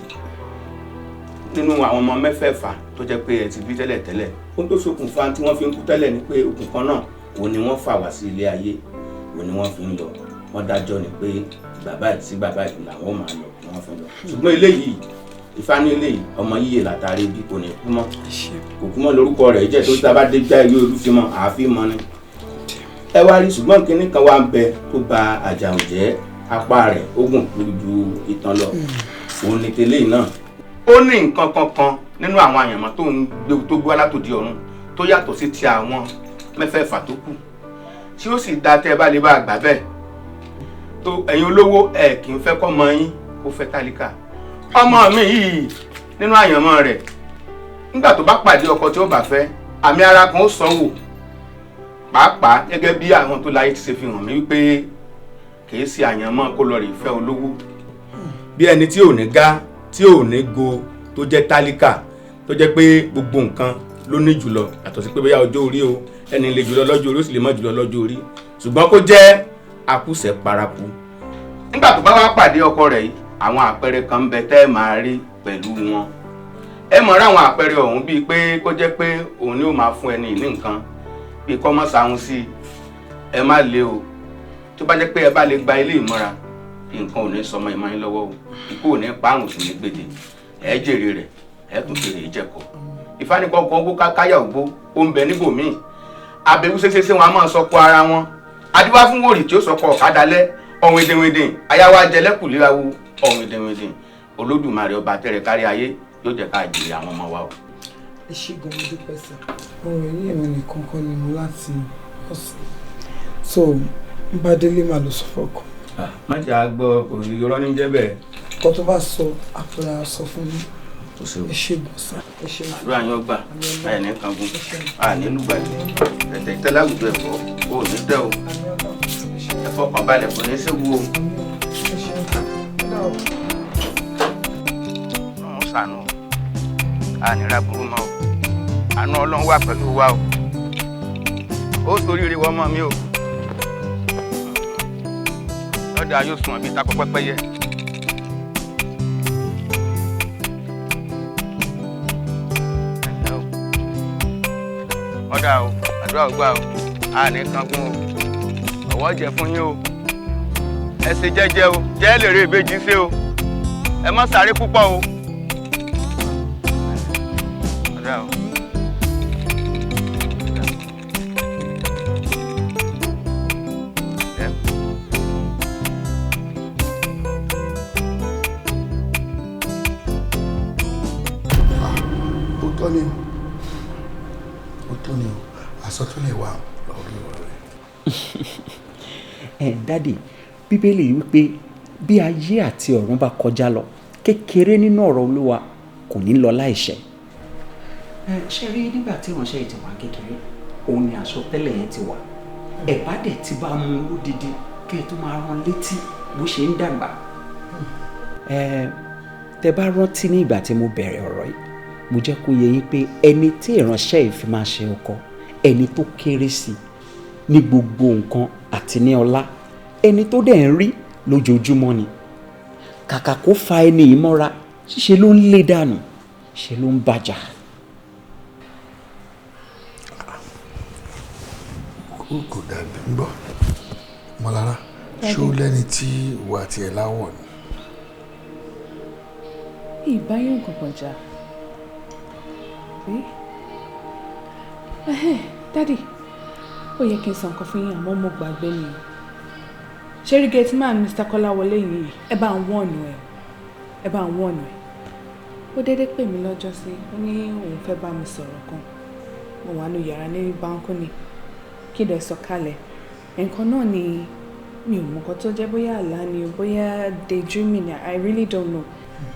nínú àwọn ọmọ mẹ́fẹ̀ẹ̀fà tó jẹ́ pé ẹ ti bí tẹ́lẹ̀ tẹ́lẹ̀ ó tó ṣokùnfà tí wọ́n fi ń kú tẹ́lẹ̀ ni pé okùn kan náà òun ni wọ́n fà wá sí ilé ayé òun ni wọ́n fi ń lọ wọ́n dájọ́ ni pé bàbá àti sí bàbá ìlú làwọn máa lọ ni wọ́n fi ń lọ ṣùgbọ́n eléyìí Ifá ní eléyìí ọmọ yíyè látàrí bí kò ní kú mọ́ kò kú mọ́ lórúkọ rẹ̀ jẹ́ tó tábà dé já ìwé olúfimọ́ àáfin mọ́ ni ẹ wá rí ṣùgbọ́n kinní kan wá ń bẹ tó ba àjàù jẹ́ apá rẹ̀ ó gùn lórí ju ìtàn lọ òun ni tẹ́lẹ̀ náà ó ní nǹkan kankan nínú àwọn àyànmọ́ tó gbé látòdì ọ̀run tó yàtọ̀ sí ti àwọn mẹ́fẹ̀ẹ̀fà tó kù tí ó sì dá tẹ́ bá lè bá àgbà bẹ́ẹ̀ tó ẹ̀yin olówó ẹ̀ kì í fẹ́ kọ́ ọmọ yín ó fẹ́ tálíkà ọmọ mi yìí nínú àyànmọ́ rẹ̀ nígbà tó bá pàdé ọkọ tí ó bá fẹ́ àmì ara kan ó sanwó pàápàá gẹ́gẹ́ bí àwọn tó láyé ti ṣe fi hàn mí wípé kì í ṣe àyànmọ́ kó lọ rè fẹ́ olówó bí ẹni tí ò ní gá tí ò ní go tó jẹ́ tálíkà tó jẹ́ pé gbogbo nǹkan ló ní jùlọ àtọ̀ sí pé bóyá ọjọ́ orí o ẹni lè jùlọ lọ́jọ́ orí ó sì lè má jùlọ lọ́jọ́ orí ṣùgbọ́n kó jẹ́ akúṣẹ̀ paraku nígbà tó bá wá pàdé ọkọ rẹ̀ yìí àwọn àpẹẹrẹ kan ń bẹ tẹ́ ẹ máa rí pẹ̀lú wọn ẹ mọ̀ rí àwọn àpẹẹrẹ ọ̀hún bíi pé kó jẹ́ pé òun ni ó máa fún ẹni ní nǹkan bíi kọ́ mọ́ sáhun sí ẹ má le o tó bá jẹ́ pé ẹ bá lè gba ilé ìmọ̀ra nǹkan ò ní sọmọ ìmọ̀ yín lọ́wọ́ o ikú ò ní parun sí ní gbèdé ẹ jèrè rẹ̀ ẹ tún jèrè ìjẹ̀kọ̀ ìfanikọ̀ọ̀kan owó káyà ògbó ó ń bẹ níbòmíì abẹ́wú ṣeéṣeéṣe wọn a máa sọkọ ara wọn adíwá fún wòrì tí ó sọkọ ọ̀kadàlẹ́ ọ̀hún èdèwèdè ayáwó ajẹlẹ́kùlérawo ọ̀hún èdèwèdè olódùmarè ọba tẹ̀rẹ̀ kárí ayé yóò jẹ́ ká jèrè àwọn ọmọ wa o. ẹ ṣe gan mo dúpẹ́ sá ọ̀rọ̀ yìí èmi nìkan kọ́ ni mo láti ọ̀sẹ̀ so n bá délé máa lọ sọ fọ́kọ. má jẹ́ àgbọ̀ òyìnbó ní jẹ́ bẹ́ẹ̀. kọ́ tó bá sọ àpẹẹrẹ sọ fún mi ẹ ṣe bọ̀ sá ẹ ṣe bọ̀. àdúrà yín ọgbà báyìí ní kangun àní lùgbàdì tẹ̀tẹ̀ tẹ́lágùdù ẹ̀fọ́ ò ní tẹ́ o ẹ̀fọ́ kan balẹ̀ kò ní í séwu o. ọ̀hún sànù ànírà burú mọ́ o àánú ọlọ́run wà pẹ̀lú wa o ó ṣoríire wọ́n mọ́ mi o lọ́dọ̀ yóò sùn àbí takọ pẹ́pẹ́yẹ. ọ̀dà o àdúrà ò gbà o a ní kankun o ọ̀wọ́ jẹ fún yín o ẹ ṣe jẹ́jẹ́ o jẹ́ lè rí ìbejì ṣe o ẹ má sáré púpọ̀ o. ọ̀dà o. ó tó ní àsọtúnlẹ̀ wà lórí ọ̀rẹ́. Dádì, bíbélì wípé bí ayé àti ọ̀run bá kọjá lọ kékeré nínú ọ̀rọ̀ Olúwa kò ní lọ láìṣẹ. Ṣé rí nígbà tí ìránṣẹ́ yìí ti wà kékeré òun ni àsọtẹ́lẹ̀ yẹn ti wà ẹ̀bá dẹ̀ ti bá mú lódìdí kí ẹ tó máa rán létí bó ṣe ń dàgbà. Tẹ bá rántí ní ìgbà tí mo bẹ̀rẹ̀ ọ̀rọ̀ yìí mo jẹ́ kó yé yín pé ẹni tí ìránṣẹ́ yìí fi máa ṣe ọkọ ẹni tó kéré sí ní gbogbo nǹkan àti ní ọlá ẹni tó dẹ̀ ń rí lójoojúmọ́ ni kàkà kó fa ẹni yìí mọ́ra ṣíṣe ló ń lé dànù ṣe ló ń bàjá. kò dàbí ń bọ̀ Mọ́lára ṣó lẹ́ni tí ìwà àti ẹ̀ láwọ̀ ni. ìbáyọ̀ kankan jà dádì ó yẹ kí n sọ nǹkan fún yín àmọ́ mo gbàgbé ni ṣeré gateman Mr. Kọ́láwọlé yìí ẹ bá ń wọ̀nù ẹ̀ ó dédé pè mí lọ́jọ́ sí ó ní òun fẹ́ bá mi sọ̀rọ̀ kan mo wà nù yàrá ní báńkónì kí dẹ̀ sọ̀kalẹ̀ nǹkan náà ni mi ò mọ̀ nǹkan tó jẹ́ bóyá àlá ni bóyá daydreaming ni I really don't know.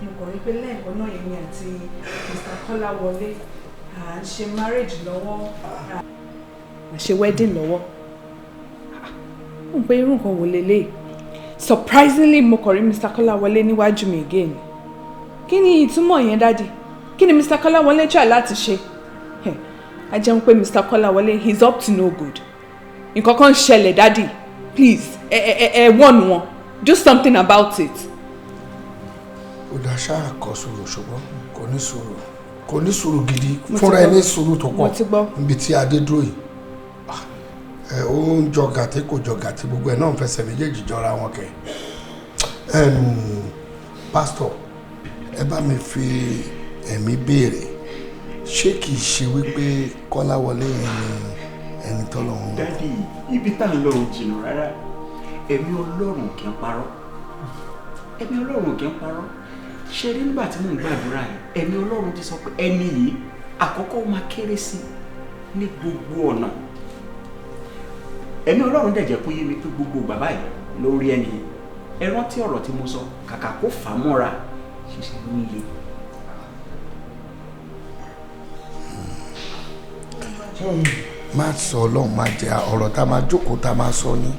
mo kàn rí pé lẹ́ẹ̀kan náà èmi àti Mr. Kọ́láwọlé à ń ṣe marriage lọ́wọ́ à ń ṣe wedding lọ́wọ́ mo pé irú nǹkan wò lélẹ̀ surprisingly mo kàn rí Mr. Kọ́láwọlé níwájú mi again kí ni ìtumọ̀ yẹn dádì kí ni Mr. Kọ́láwọlé try láti ṣe a jẹun pé Mr. Kọ́láwọlé he's up to no good nǹkan kan ṣẹlẹ̀ dádì please ẹ wọ́n wọn do something about it. ó dá ṣáà kọ sùúrù ṣùgbọ́n kò ní sùúrù gidi fúnra ẹ ní sùúrù tó pọ̀ níbi tí adé dúró yìí ó ń jọ gàtí kò jọ gàtí gbogbo ẹ̀ náà ń fẹsẹ̀ méjèèjì jọra wọn kẹ. pásítọ̀ ẹ bá mi fi ẹ̀mí béèrè ṣé kìí ṣe wípé Kọ́láwọlé ẹni tọ́lọ́run. dádì ibi tá ń lọ ò jìnnà rárá ẹ̀mí Ọlọ́run kì í parọ́ ẹ̀mí Ọlọ́run kì í parọ́ ṣe rí nígbà tí mò ń gbàdúrà yìí ẹ̀mí Ọlọ́run ti sọ pé ẹni yìí àkọ́kọ́ máa kéré sí ní gbogbo ọ̀nà ẹ̀mí Ọlọ́run dẹ̀ jẹ́ kó yé mi pé gbogbo bàbá yìí lórí ẹni yìí ẹ rántí ọ̀rọ̀ tí mo sọ kàkà kó fà á mọ́ra ṣiṣẹ́ ló ń le. má sọ Ọlọ́run má jẹ ọ̀rọ̀ tá a máa jókòó tá a máa sọ ni.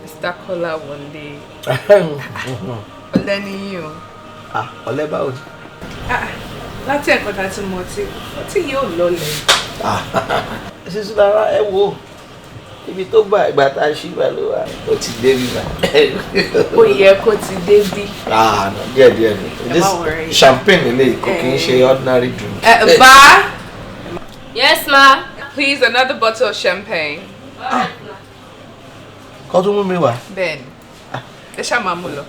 Mr. Kọ́láwọlé ọ̀lẹ ni yín o. ọ̀lẹ báwo. láti ẹ̀kọ́ tá a ti mọ ọtí yìí ò lọlẹ̀. sísun lára ẹ wo ibi tó gbà ìgbà tá a ṣí ìgbà ló wà ó ti dé bí bá. ó yẹ kó ti dé bí. díẹ̀ ni this champagne eléyìí kò kì í ṣe ordinary drink. Ba. Yes, ma. Please, another bottle of champagne. Kọ́ tó mú mi wá. Bẹ́ẹ̀ni, ẹ ṣáà máa mú lọ.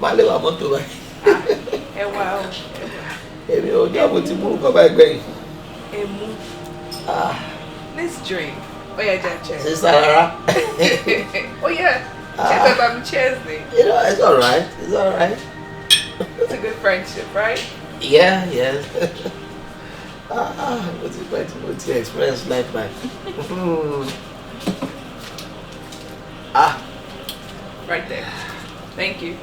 Má lè wà mọ́tò báyìí. Ẹ wá o. Èmi ò ní àbò tí burúkọ bá gbẹ̀yìn. Ẹ mú. Let's drink. Ó yá jẹ́ cheers. Sísá rárá. Ó yá, ṣe fẹ́ bá mi cheers ni. You know, it's alright. It's alright. It's a good friendship, right? Yeah, yes. What's your experience like, man? Right there. Thank you.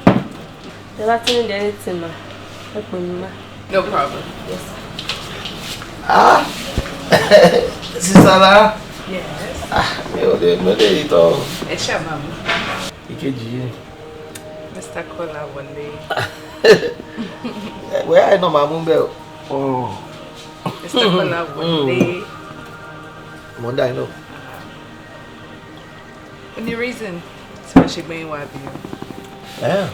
The Latin in anything, ma. No problem. Yes. Sister Lara. Yes. Mi ò lè yí tọ́. Ẹ ṣáà máa mú. Ìkejì yìí. Mr. Kọ́láwọlé. Wẹ́ẹ́ àìná máa mú bẹ́ẹ̀ o. Oh. Mr. Kolawole. Monday, I know. Any reason? Especially when you are here. Yeah.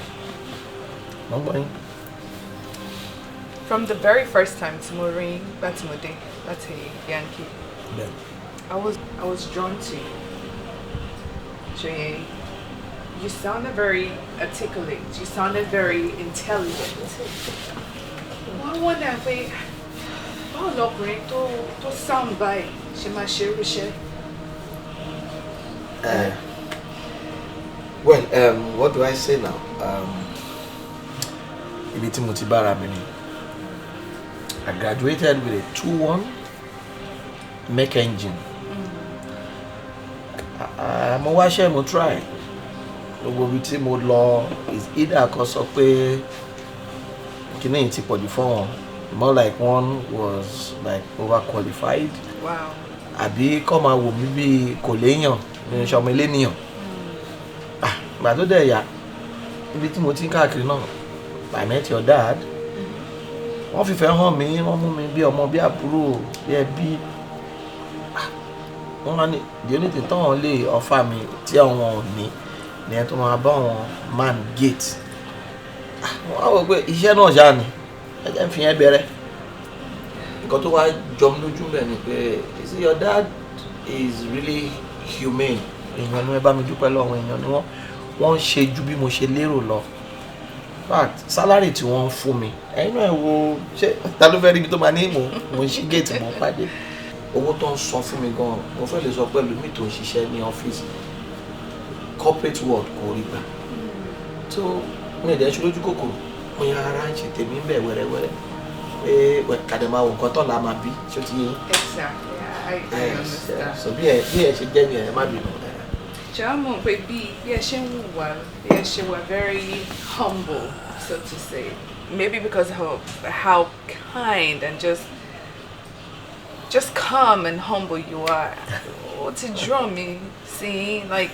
No money. From the very first time Timorin, that's Mode, that's a Yankee. Yeah. I was drawn to you. Joye, you sounded very articulate. You sounded very intelligent. I wonder if oh look, to sound by she must share. Well, what do I say now? Ibi tí mo ti bára mi ni. I graduated with a 2-1 mech engine. Mo wá ṣe mo try. Gbogbo ibi tí mo lọ is either kó sọ pé kíní ti pọ̀jù fún wọn. More like one was like overqualified. Wow. Àbí kó máa wò mí bí kò léèyàn ní ṣọmọ eléníyàn. Gbà tó dẹ̀ yá ibi tí mo ti ń káàkiri náà I met your dad. Wọ́n fìfẹ́ hàn mí, wọ́n mú mi bí ọmọ bí àbúrò bí ẹbí. Wọ́n máa ní the only thing tọ́wọ́n lè offer mi tí àwọn ò ní ni ẹ tó máa bá wọn man gate. Wọ́n á wọ pé iṣẹ́ náà ṣáà ni ẹ jẹ́ ń fi yẹn bẹ̀rẹ̀. Nǹkan tó wá jọ mí lójú bẹ́ẹ̀ ni pé you see your dad is really humane. Èèyàn ni wọ́n bá mi dúpẹ́ lọ́wọ́ èèyàn ni wọ́n ń ṣe ju bí mo ṣe lérò lọ. Fact salary tí wọ́n ń fún mi ẹ̀yin náà wo ṣé ta ló fẹ́ rí ibi tó máa ní mo ń ṣí gate mo pàdé owó tó ń san fún mi gan mo fẹ́ lè sọ pẹ̀lú mi tó ń ṣiṣẹ́ ní ọ́fíìsì corporate world kò rí gbà tó mi ìdẹ́ ṣe lójú kòkòrò mo yan ara ń ṣe tèmi ń bẹ̀ wẹ́rẹ́wẹ́rẹ́ pé kàdémà wò nǹkan tó là máa bí ṣó ti yé. Exactly, I understand. So bí ẹ ṣe jẹ́ ni ẹ má bínú. Jamo, but be we're very humble, so to say. Maybe because of how kind and just calm and humble you are. To draw me, see, like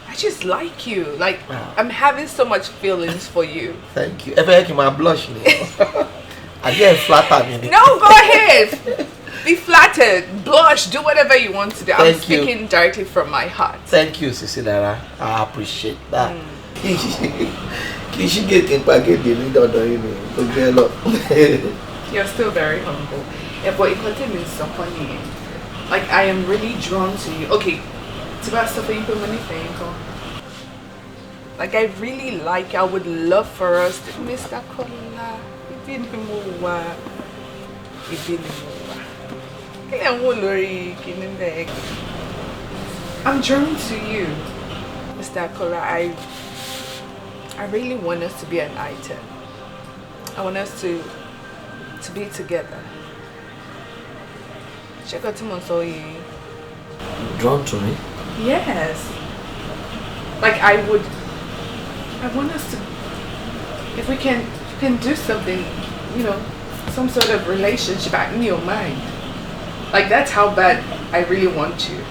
I just like you. Like I'm having so much feelings for you. Thank you. Ever heard my blush? I get flattered. No, go ahead. Be flattered, blush, do whatever you want to do. I'm speaking directly from my heart. Thank you, Cecilia. I appreciate that. She getting packaged in You're still very humble. Yeah, but it continues so funny. Like I am really drawn to you. Okay, like I really like. I would love for us to Mr. Kola. I'm drawn to you, Mr. Akora. I really want us to be an item. I want us to be together. Drawn to me? Yes. Like I want us to, if we can do something, you know, some sort of relationship in your mind. Like that's how bad I really want you.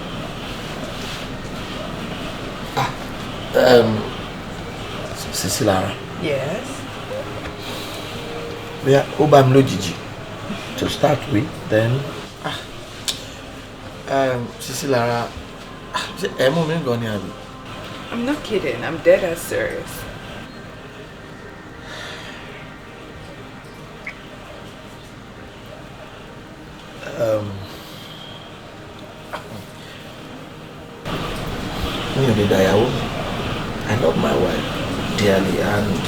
Cecilia. Yes. Yeah, Obam Lojiji to start with, then Cecilia, I'm not kidding, I'm dead ass serious. I love my wife dearly and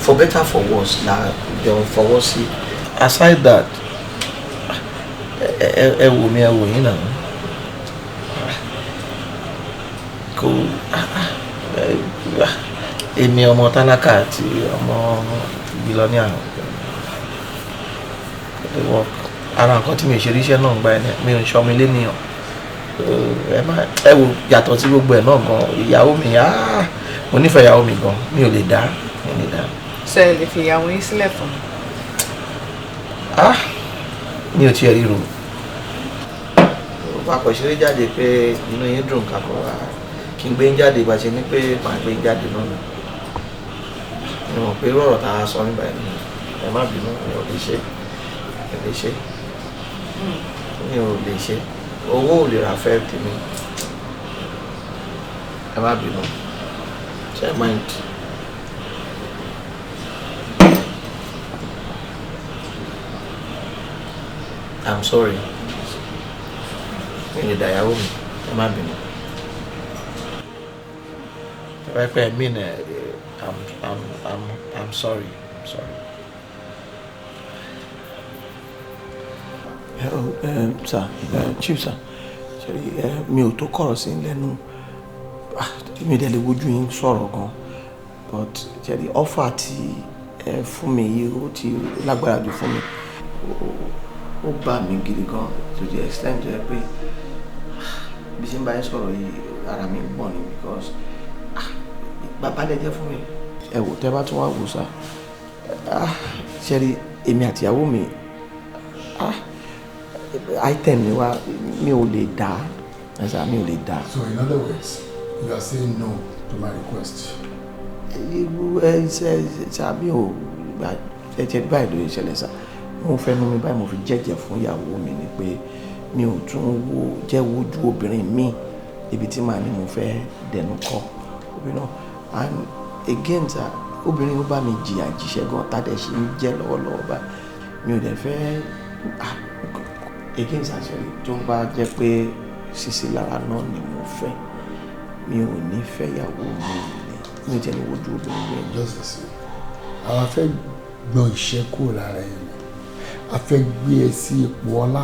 for better for worse now for worse aside that cool èmi ọmọ tálákà àti ọmọ billionaire ara nǹkan tí mi ṣe ríṣẹ́ náà gba ẹni mi ò ń ṣọmọ ilé nìyàn ẹ wò yàtọ̀ sí gbogbo ẹ̀ náà gan ìyàwó mi mo nífẹ̀ẹ́ ìyàwó mi gan mi ò lè dá mi ò lè dá. ṣé ẹ lè fi ìyàwó yín sílẹ̀ fún mi. mi ò tiẹ̀ ríro papọ̀ ṣeré jáde pé inú yín dùn kakọ̀ wá kí n gbé ń jáde bá ṣe ní pé màá gbé ń jáde lọ́nà mi mọ̀ pé rọ̀rọ̀ tá a sọ nígbà yẹn ẹ má bínú mi ò lè ṣe mi ò lè ṣe owó ò lè ra fẹ́ tèmi ẹ má bínú ṣe mind. I'm sorry. Mi lè dàyàwó mi ẹ má bínú. Right, I mean, I'm sorry. I'm sorry. Sir, Chief, sir. Mi ò tó kọ̀rọ̀ sí lẹ́nu. Mi dẹ̀ lè wojú yín sọ̀rọ̀ gan. But offer tí fún mi yìí ó ti lágbára jù fún mi. Ó bá mi gidi gan to the extent tó yẹ pé bí ṣe ń bá yín sọ̀rọ̀ yìí ara mi ń gbọ̀n ni because bàbá lè jẹ́ fún mi. Ẹ wò tẹ́ bá tún wá wò sá ṣẹ́rí èmi àti ìyàwó mi item ni wá mi ò lè dá ẹ̀sà mi ò lè dá. So in other words you are saying no to my request. Ṣàbí ò ẹ̀jẹ̀ báyìí ló ṣẹlẹ̀ sá mo fẹ́ nu mi báyìí mo fi jẹ́jẹ́ fún ìyàwó mi ni pé mi ò tún jẹ́ wojú obìnrin mi ibi tí màá ní mo fẹ́ dẹnu kọ́ obìnrin náà and again sir obìnrin ó bá mi jìyà jíṣẹ́ gan tádẹ̀ ṣe ń jẹ́ lọ́wọ́lọ́wọ́ báyìí mi ò dẹ̀ fẹ́ again sir ṣẹlẹ̀ tó bá jẹ́ pé ṣíṣe lára náà ni mo fẹ́ mi ò ní fẹ́ ìyàwó mi ò jẹ́ ní wojú obìnrin mi. Justice àwọn afẹ́ gbọ́ ìṣẹ́ kúrò lára ẹni a fẹ́ gbé ẹ sí ipò ọlá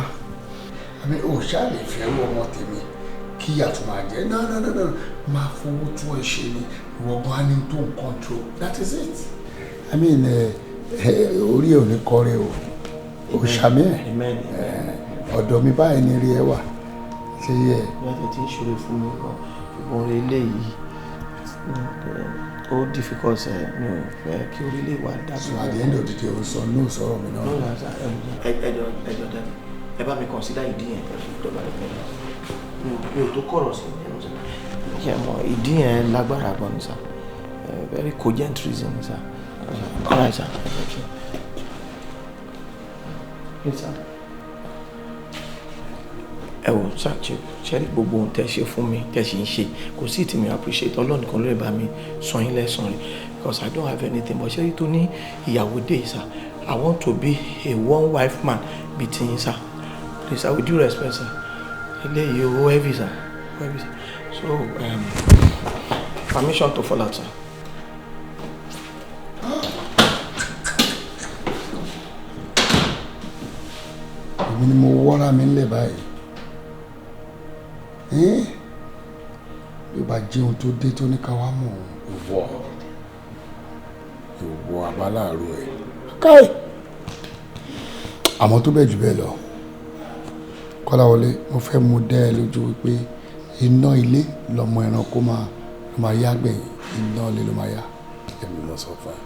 àmì òòṣà lè fẹ́ ọmọ tèmi kí ìyàtọ̀ máa jẹ́ no máa fowó tún ẹ ṣe ni ìwọ̀gbọ́n á ní tó ń control that is it. I mean orí ẹ̀ ò ní kọ́rẹ́ o òòṣà mi ẹ̀ ọ̀dọ̀ mi báyìí ní rí ẹ wà ṣe yẹ. ìyàtọ̀ tí ń ṣòro fún mi gan ìbọn eléyìí ó difficult mi ò fẹ́ kí orílẹ̀ wa dábò. So at the end of the day o sọ no sọ̀rọ̀ mi náà. ẹjọ dẹ ẹ bá mi consider ìdí yẹn pẹ̀lú ìjọba ìpínlẹ̀ mi ò tó kọ̀rọ̀ sí ẹnu sá yẹ mọ ìdí yẹn lágbára gan ni sá very cogent reason ni sá alright sá. ẹ wò ṣáàtì ṣẹ́rí gbogbo ohun tẹ́ ṣe fún mi tẹ́ ṣe ń ṣe kò sí ìtì mi appreciate ọlọ́run kan ló lè bá mi sọ yín lẹ́sàn rẹ̀ because I don't have anything but ṣẹ́rí tó ní ìyàwó dé sir I want to be a one wife man bí ti yín sir please with due respect sir eléyìí owó heavy sir so permission to fall out sir. èmi ni mo wọ́ra mi ńlẹ̀ báyìí bí ó bá jẹ́ ohun tó dé tó ní ká wá mọ̀ ìwọ abáláàrú ẹ̀ káì àmọ́ tó bẹ̀ jù bẹ́ẹ̀ lọ Kọ́láwọlé mo fẹ́ mú dẹ́ ẹ lójú wípé iná ilé lọmọ ẹran kó máa yá gbẹ̀yìn iná ilé ló máa yá ẹ̀mí lọ sọ fún ẹ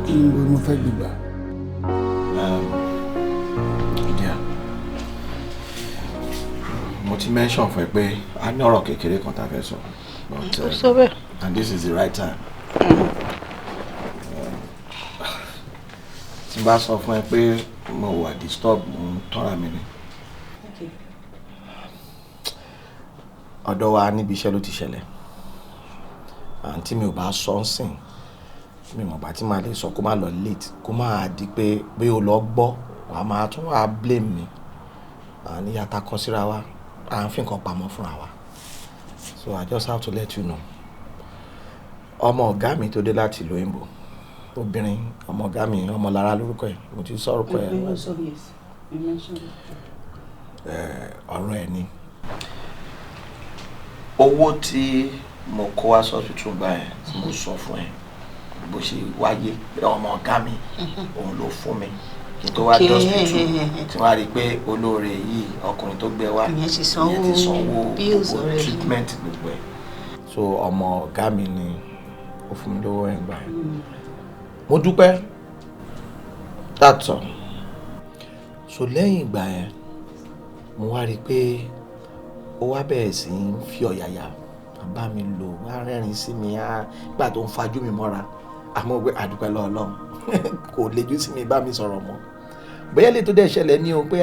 kí ni mo fẹ́ gbìgbà. Mo ti mention fún ẹ pé a ní ọ̀rọ̀ kékeré kan tá a fẹ́ sọ but and this is the right time. Tí n bá sọ fún ẹ pé mo wà disturb mo ń tọ́ra mi ni. Ọ̀dọ̀ wa níbi iṣẹ́ ló ti ṣẹlẹ̀ àǹtí mi ò bá sọ ń sìn mi mọ̀ bá tí màá lè sọ kó má lọ late kó má di pé bí o lọ gbọ́ wàá máa tún wàá blame mi àníyàtà kan síra wa à ń fi nǹkan pamọ́ fúnra wa so I just have to let you know ọmọ ọ̀gá mi tó dé láti ìlú òyìnbó obìnrin ọmọ ọ̀gá mi ọmọ lára lórúkọ ẹ̀ mo ti sọ orúkọ ẹ̀ ọ̀rọ̀ ẹ̀ ni owó tí mo kó wá sọ́sítù gbà ẹ̀ tí mo sọ fún ẹ bó ṣe wáyé ọmọ ọ̀gá mi òun ló fún mi kí n tó wá dọ́sítù tí wọ́n á rí i pé olóore yìí ọkùnrin tó gbé wá ìyẹn ti sanwó gbogbo treatment gbogbo ẹ̀ so ọmọ ọ̀gá mi ni ó fún mi lówó ẹ̀ gbà ẹ̀ mo dúpẹ́ that's all so lẹ́yìn ìgbà yẹn mo wá rí i pé ó wá bẹ̀rẹ̀ sí í fi ọ̀yàyà bá mi lò á rẹ́rìn sí mi á gbà tó ń fajú mi mọ́ra àmọ́ pé àdúpẹ́ lọ́wọ́ Ọlọ́run kò lejú sí mi bá mi sọ̀rọ̀ mọ́ bóyá lè tó dẹ̀ ṣẹlẹ̀ ní o pé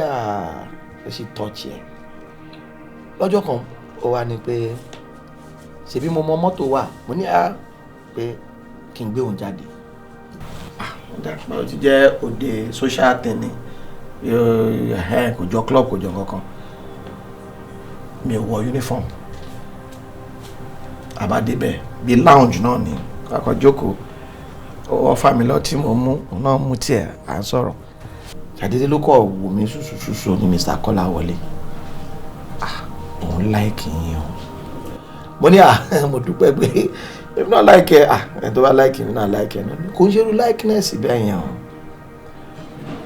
ó sì tọ́ọ̀chì ẹ̀ lọ́jọ́ kan ó wá ní pé ṣebí mo mọ mọ́tò wà mo ní pé kí n gbé òun jáde ó ti jẹ́ òde social thing ni kò jọ club kò jọ kankan mi ò wọ uniform àbádébẹ̀ bíi lounge náà ni kakọ jókòó ó fà mí lọ tí mo mú òun náà mú tiẹ̀ à ń sọ̀rọ̀ ṣàdédé ló kọ̀ wò mí ṣùṣùṣùṣù ní Mr. Kọ́lá wọlé òun láìkì yín o mo ní mo dúpẹ́ pé èmi náà láìkì ẹ̀ tó bá láìkì mi náà láìkì ẹ̀ náà kò ń ṣerú likeness bẹ́ẹ̀ yẹn o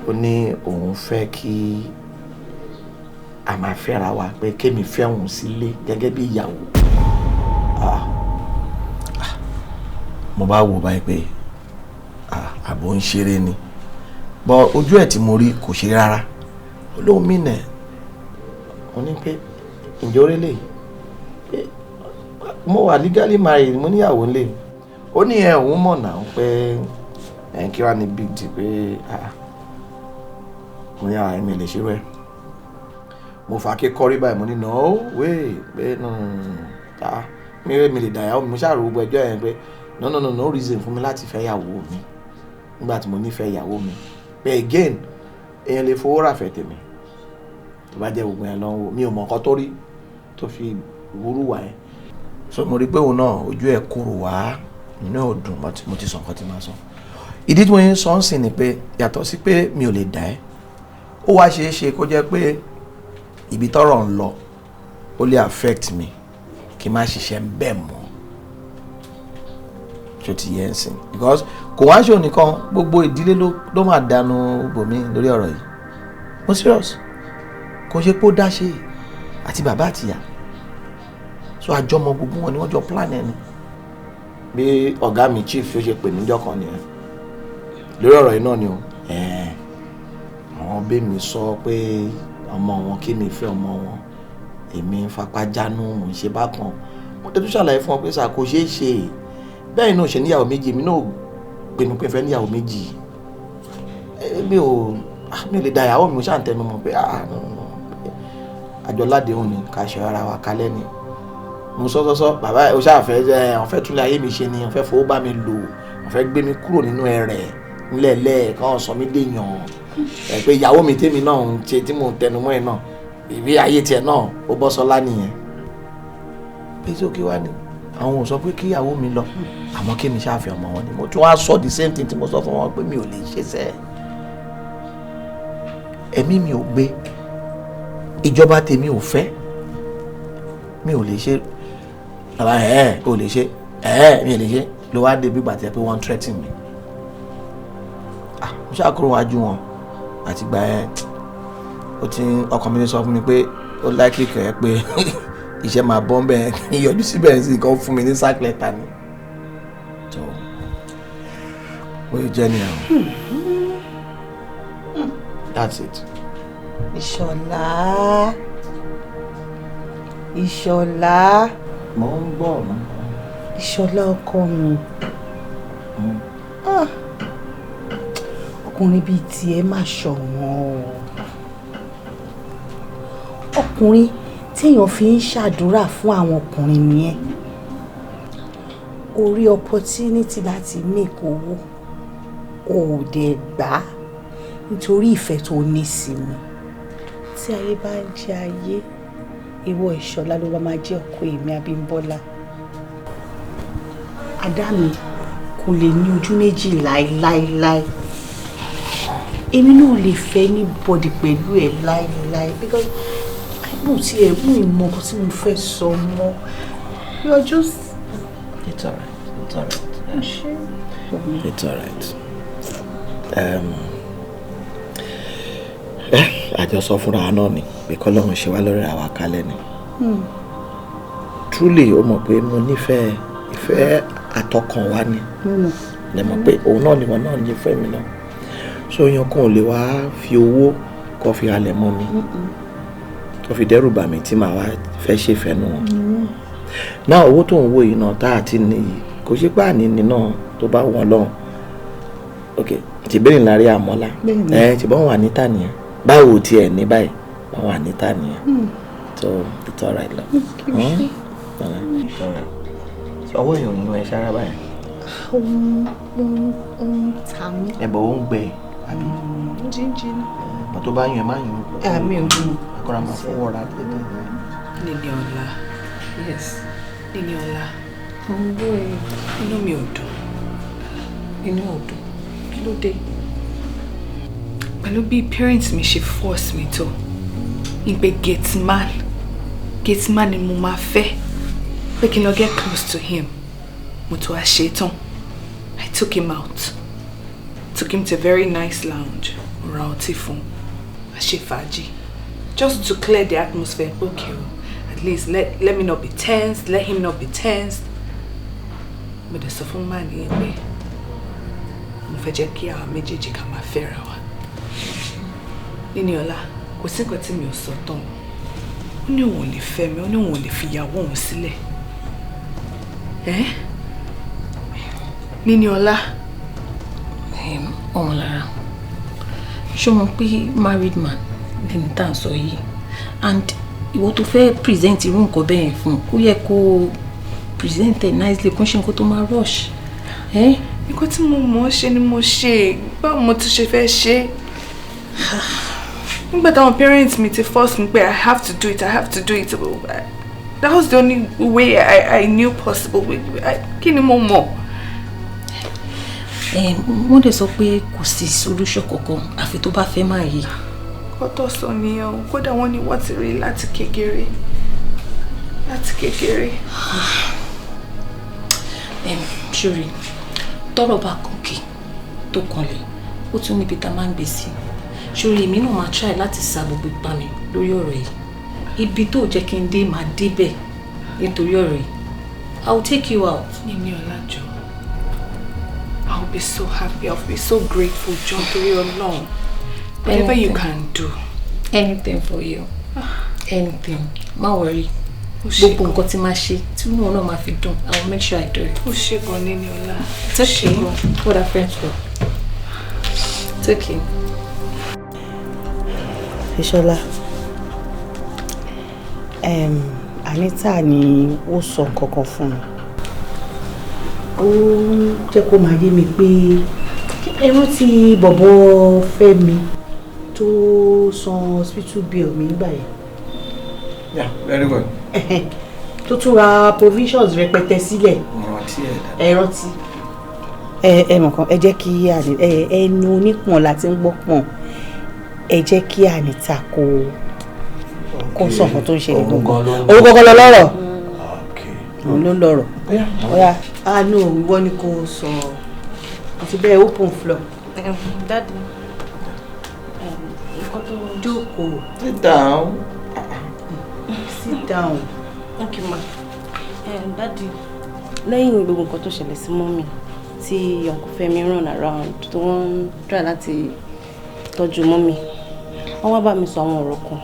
ó ní òun fẹ́ kí a máa fẹ́ra wa pé kémi fẹ́ òun sílé gẹ́gẹ́ bí ìyàwó mo bá wò báyìí pé àbò ń ṣeré ni bọ́ ojú ẹ̀ tí mo rí kò ṣe rárá olóhùn mí nẹ̀ mo ní pé ǹjẹ́ orí lè mo wà legally married mo níyàwó ńlẹ̀ ó ní òun mọ̀ náà pé kí wàá ní big deal pé mo ní ẹ̀mí lè ṣerú ẹ̀ mo fà ké kọ́rí báyìí mo ní no way pé mi lè dàyàwó mi mo ṣàrò gbogbo ẹjọ́ yẹn pé no reason fún mi láti fẹ́ ìyàwó mi nígbà tí mo nífẹ̀ẹ́ ìyàwó mi pé again èèyàn lè fowó rà fẹ́ tèmi tó bá jẹ́ gbogbo yẹn lọ́wọ́ mi ò mọ̀ nǹkan tó rí tó fi wúrú wà yẹn so mo rí pé òun náà ojú ẹ̀ kúrò wá inú ẹ̀ ò dùn mo ti sọ nǹkan tí máa sọ ìdí tí mo yẹn sọ ń sìn ni pé yàtọ̀ sí pé mi ò lè dà ẹ́ ó wá ṣeé ṣe kó jẹ́ pé ibi tọ́rọ̀ ń lọ ó lè affect mi kí n má ṣiṣẹ́ bẹ́ẹ̀ mọ́ tó ti yẹn sìn because kò wá ṣe nìkan gbogbo ìdílé ló máa dànù bòmí lórí ọ̀rọ̀ yìí mo serious kò ṣe pé ó dá ṣe àti bàbá àtìyá so àjọmọ gbogbo wọn ni wọ́n jọ plan ẹni bí ọ̀gá mi chief ṣó ṣe pè níjọ́ kan nìyẹn lórí ọ̀rọ̀ yìí náà ni o àwọn bẹ́ẹ̀ mi sọ pé ọmọ wọn kí mi fẹ́ ọmọ wọn èmi ń fapá jánu mò ń ṣe bákan mo tẹ́tù ṣàlàyé fún wọn pé sà kò ṣeé ṣe bẹ́ẹ̀ náà ṣe níyàwó méjì èmi náà pinnu pé fẹ́ níyàwó méjì mi ò lè da ìyàwó mi mo ṣáà ń tẹnu mọ́ pé àjọládéhùn ni ká ṣe ara wa kalẹ̀ ni mo sọ bàbá ẹ̀ o ṣáà fẹ́ wọ́n fẹ́ túnlẹ̀ ayé mi ṣe ni wọ́n fẹ́ fowó bá mi lò wọ́n fẹ́ gbé mi kúrò nínú ẹ̀rẹ̀ ńlẹ̀ẹ́lẹ̀ kàn sọ mí déèyàn pé ìyàwó mi tèmi náà ń ṣe tí mo tẹnu mọ́ ẹ̀ náà ìwé ayé tiẹ̀ náà ó bọ́ sọlá nìyẹn pé tí ó kí wá ní àwọn ò sọ pé kí ìyàwó mi lọ àmọ́ kí mi ṣáà fi ọmọ wọn ni mo tún wá sọ the same thing tí mo sọ fún wọn pé mi ò lè ṣe sẹ́ẹ̀ ẹ̀mí mi ò gbé ìjọba tèmi ò fẹ́ mi ò lè ṣe bàbá ò lè ṣe mi ò lè ṣe ló wá dé bí gbàtẹ́ pé wọ́n threaten mi mo ṣàkóso wájú wọn àti gbà ó ti ọkàn mi sọ fún mi pé ó likely kẹ́ ẹ pé iṣẹ́ máa bọ́ bẹ́ẹ̀ kí yọjú síbẹ̀ sí kan fún mi ní sack letter ni tó ó yẹ jẹ́ nìyàwó that's it. Ìṣọ̀lá mo ń gbọ́ ọ̀nà Ìṣọ̀lá ọkọ mi ọkùnrin bíi tiẹ̀ má ṣọ̀wọ́n o ọkùnrin téèyàn fi ń ṣàdúrà fún àwọn ọkùnrin nìyẹn orí opportunity láti make owó ò dẹ̀ gbà nítorí ìfẹ́ tó ní sí mi tí ayé bá ń jẹ ayé ìwọ Ìṣọ̀lá ló bá máa jẹ́ ọkọ èmi Abímbọ́lá adá mi kò lè ní ojú méjì láéláéláé èmi náà lè fẹ́ ní bọ́dì pẹ̀lú ẹ̀ láéláé because mo ti ẹ̀ mú ìmọ̀ kan tí mo fẹ́ sọ mọ́ you're just. It's alright. It's alright. Àjọsọ fúnra náà ni pé kọ́lọ́run ṣe wá lórí àwa kalẹ̀ ni. Truly ó mọ̀ pé mo nífẹ̀ẹ́ ìfẹ́ àtọkàn wa ni. Lè mọ̀ pé òun náà ni wọn náà nífẹ̀ẹ́ mi náà. So yan kan ò lè wá fi owó kó fi halẹ̀ mọ́ mi. tó fi dẹ́rù bà mí tí màá wá fẹ́ ṣèfẹ́ nù wọn. Náà owó tó ń wò yìí náà tá àti nìyí kò ṣe pé àní ni náà tó bá wọn lọ́hùn. Ok tìbéèrè lárí àmọ́lá tìbọn wà níta nìyẹn báwo tiẹ̀ ní báyìí wọ́n wà níta nìyẹn so it's alright lọ. ọwọ́ yìí ò ń lọ ẹ sára báyìí. ó ń ta mí. ẹ̀bọ̀ ó ń gbẹ àbí. jíjìn. bọ́ tó bá yún ẹ má yún. àmì ò dùn. akọ́ra máa fọwọ́ ra dédé. Níníọlá, yes, Níníọlá. Inú mi ò dùn. Inú ò dùn. Kí ló dé? Pẹ̀lú bí parents mi ṣe force mi tó. Ìpè gate man ni mo máa fẹ́. Pé kí n lọ get close to him. Mo tó wá ṣe tán. I took him out. Took him to a very nice lounge. Ra ọtí fún. A ṣe fàájì. Just to clear the atmosphere. Okay. At least let me not be tense, let him not be tense. But the suffering man in me. Mo fẹ́ jẹ́ kí àwọn méjèèjì ká máa fẹ́ra wa. Níníọlá, kò sí nǹkan tí mi ò sọ tán. Ó ní òun ò lè fẹ́ mi, ó ní òun ò lè fi ìyàwó òun sílẹ̀. Níníọlá. Ọmọlára, ṣó mọ̀ pé married man lẹni tá à ń sọ yìí and ìwọ tó fẹ́ present irú nǹkan bẹ́ẹ̀ fún kó yẹ kó present ẹ̀ nicely kó ṣe nǹkan tó máa rush. Nǹkan tí mo mọ̀ ṣe ni mo ṣe báwo mo ti ṣe fẹ́ ṣe. Nígbà táwọn parents mi ti force mi pé I have to do it. That was the only way I knew possible. Kí ni mo mọ̀? Wọ́n dẹ̀ sọ pé kò sí solution kankan àfi tó bá fẹ́ máa yí. Kọ́tọ̀ sọ nìyẹn o, kódà wọ́n ní wọ́n ti rí láti kékeré. Ṣòrí, tọ́rọ̀ bá kòkè tó kanlẹ̀, ó tún níbi tá máa ń gbé sí. Ṣòrí, èmi náà máa try láti sa gbogbo ipá mi lórí ọ̀rọ̀ yìí. Ibi tó jẹ́ kí n dé máa débẹ̀ nítorí ọ̀rọ̀ yìí. I will take you out. Níníọlá jọ̀ọ́. I'll be so happy. I'll be so grateful, John, to you alone. Whatever you can do. Anything for you. Anything. Má worry. Gbogbo nǹkan tí máa ṣe tí wọn náà máa fi dùn. I will make sure I do it. Ó ṣe gan Níníọlá. It's okay. What are friends for? It's okay. Ìṣọ̀lá. Anita ni ó sọ nǹkan kan fún mi. Ó jẹ́ kó máa yé mi pé ẹran tí bọ̀bọ̀ fẹ́ mi tó san hospital bill mi nígbà yẹn. Yeah, very good. Tó tún ra provisions rẹpẹtẹ sílẹ̀. Rántí. Ẹ mọ̀ kan, ẹ jẹ́ kí ẹnu onípọ̀n láti ń gbọ́ pọ̀n. Ẹ jẹ́ kí Anita kó sọ nǹkan tó ń ṣẹlẹ̀ gbọ̀ngàn. Orúkọ kan lọ lọ́rọ̀. Òun ló lọ́rọ̀. Ọ̀ya, àánú ìwọ ni kò sọ. Àti bẹ́ẹ̀ open floor. Daddy. Jókòó. Sit down. Sit down. Okay, ma. Daddy. Lẹ́yìn gbogbo nǹkan tó ṣẹlẹ̀ sí mọ́mì tí Uncle Fẹ́mi run around tó wọ́n try láti tọ́jú mọ́mì. Wọ́n wá bá mi sọ àwọn ọ̀rọ̀ kan.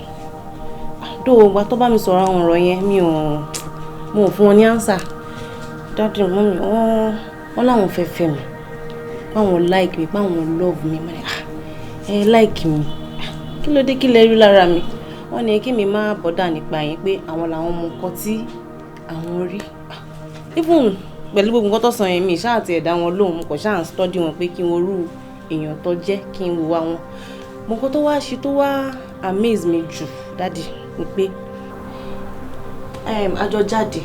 Dóò ìgbà tó bá mi sọ̀rọ̀ àwọn ọ̀rọ̀ yẹn mo fún wọn ní answer. Daddy mọ́mì wọ́n láwọn fẹ́ fẹ́ mi. Báwọn like mi, báwọn love mi. Ẹ like mi. Kí ló dé kí lẹ rí lára mi? Wọ́n ní kí mi má bọ́dà nípa yín pé àwọn làwọn mọ nǹkan tí àwọn rí. Even pẹ̀lú gbogbo nǹkan tó sọ yẹn mi ṣáà ti ẹ̀dá wọn lóhùn mo kàn ṣáà ń study wọn pé kí n worú èèyàn tó jẹ́ kí n wùwà wọn. Mo nǹkan tó wá ṣe tó wá amaze mi jù Daddy ni pé àjọ jáde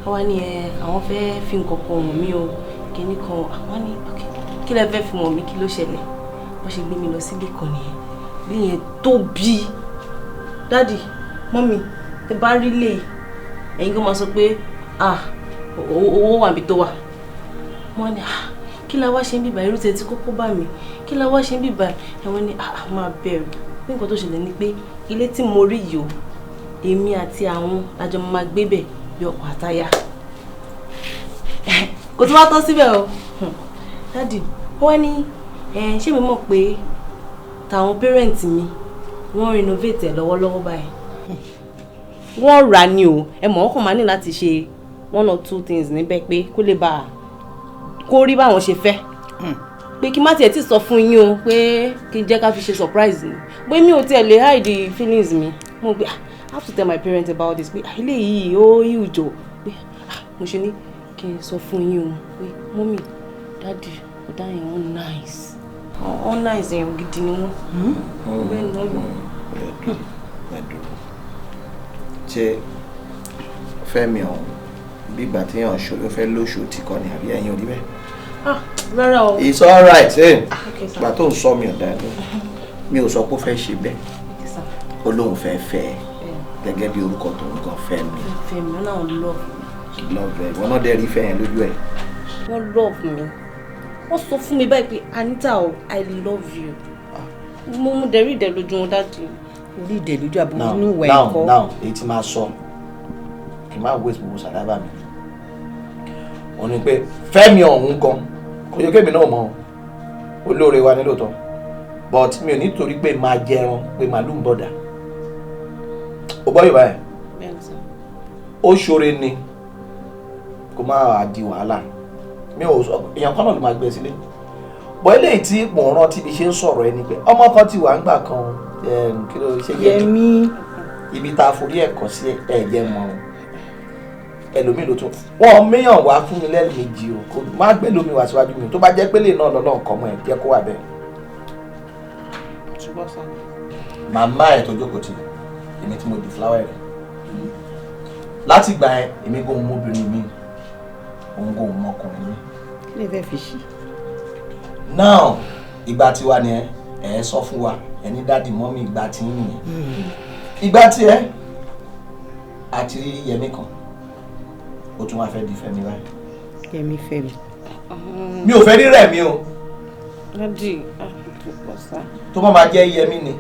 àwa ni àwọn fẹ́ fi nǹkan kan wọ̀n mí o kíní kan àwọn ní kí lẹ fẹ́ fi wọ̀n mí kí ló ṣẹlẹ̀ wọ́n ṣe gbé mi lọ sílé kan nìyẹn bí yẹn tóbi. Daddy mọ́mì ẹ bá rí lè ẹ̀yin kó máa sọ pé owó wà bí tó wà wọ́n ní kí la wá ṣe ń bíbá irú tẹ̀ tí kókó bá mi kí la wá ṣe ń bíbá ẹ̀wọ̀n ní máa bẹ̀rù bí nǹkan tó ṣẹlẹ̀ ni pé ilé tí mo rí yìí o èmi àti àwọn lájọ máa gbé bẹ̀ bí ọkọ àtaya kò tó wá tán síbẹ̀ o. Daddy wọ́n ní ṣé mi mọ̀ pé tàwọn parents mi wọ́n renovate ẹ̀ lọ́wọ́lọ́wọ́ báyìí wọ́n rà ní o ẹ mọ̀ wọ́n kàn máa ní láti ṣe 1 or 2 things níbẹ̀ pé kó lè bá kó rí báwọn ṣe fẹ́ pé kí má tiẹ̀ tí sọ fún yín o pé kí n jẹ́ ká fi ṣe surprise ni pé mi ò tiẹ̀ lè hide the feelings mi mo gbé I have to tell my parents about this pé eléyìí ó huge o pé mo ṣe ní kí n sọ fún yín o pé mọ́mì dáàdì ọ̀dà yẹn wọ́n nice wọ́n nice èèyàn gidi ni wọ́n bẹ́ẹ̀ ni wọ́n lọ. ṣe Fẹ́mi ọ̀hún bí ìgbà tí èèyàn ṣòro fẹ́ lóṣù tí kọ́ ni àbí ẹ̀yin ò rí bẹ́ẹ̀. rárá o. It's all right ìgbà tó ń sọ mi ọ̀dà ẹ̀dùn mi ò sọ pé ó fẹ́ ṣe bẹ́ẹ̀ ó lóun fẹ́ fẹ́ gẹ́gẹ́ bí orúkọ tó ń gan Fẹ́mi. Fẹ́mi wọn náà love me. Love ẹ wọn náà dẹ́ rí fẹ́ yẹn lójú ẹ̀. wọ́n love me wọ́n sọ fún mi báyìí pé Anita o I love you mo mú dẹ̀rí ìdẹ̀ lójú wọn dájú. orí ìdẹ̀ lójú àbúrò inú ìwẹ̀ ẹ̀kọ́. now èyí tí máa sọ kì í máa waste gbogbo sàdábà mi wọ́n ní pé Fẹ́mi ọ̀hún gan kò yẹ kémi náà mọ̀ olóore wa ní lóòótọ́ but mi ò nítorí pé máa jẹran pé màálù ń bọ̀dà ó gbọ́ Yorùbá ẹ̀ ó ṣoore ni kó máa di wàhálà mi ò sọ èèyàn kan náà ló máa gbé sílé bọ́ eléyìí tí mò ń rántí bí ṣe ń sọ̀rọ̀ ẹni pé ọmọ kan ti wà ń gbà kan kí ló ṣe Yẹmi ibi tá a forí ẹ̀kọ́ sí ẹ̀jẹ̀ mọ́ ẹlòmíì ló tún wọn méyàn wá fún mi lẹ́ẹ̀mejì o kò má gbé lómi wá síwájú mi tó bá jẹ́ pé lè náà lọ́nà nǹkan mọ́ ẹ̀ jẹ́ kó wà bẹ́ẹ̀. màmá ẹ̀ tó jókòó tì èmi tí mo di fúláwà rẹ̀ láti gbà ẹ èmi kò mú obìnrin mi òun kò mú ọkùnrin mi. kí lè fẹ́ fi ṣe. now ìgbà tiwa ni ẹ sọ fún wa ẹni dáàdì mọ́mí ìgbà tí ń nìyẹn ìgbà tí ẹ àti Yẹmi kan ó tún wá fẹ́ di Fẹ́mi báyìí. Yẹmi Fẹ́mi. mi ò fẹ́ rí Rẹ̀mí o. dádì tó máa jẹ́ Yẹmi ni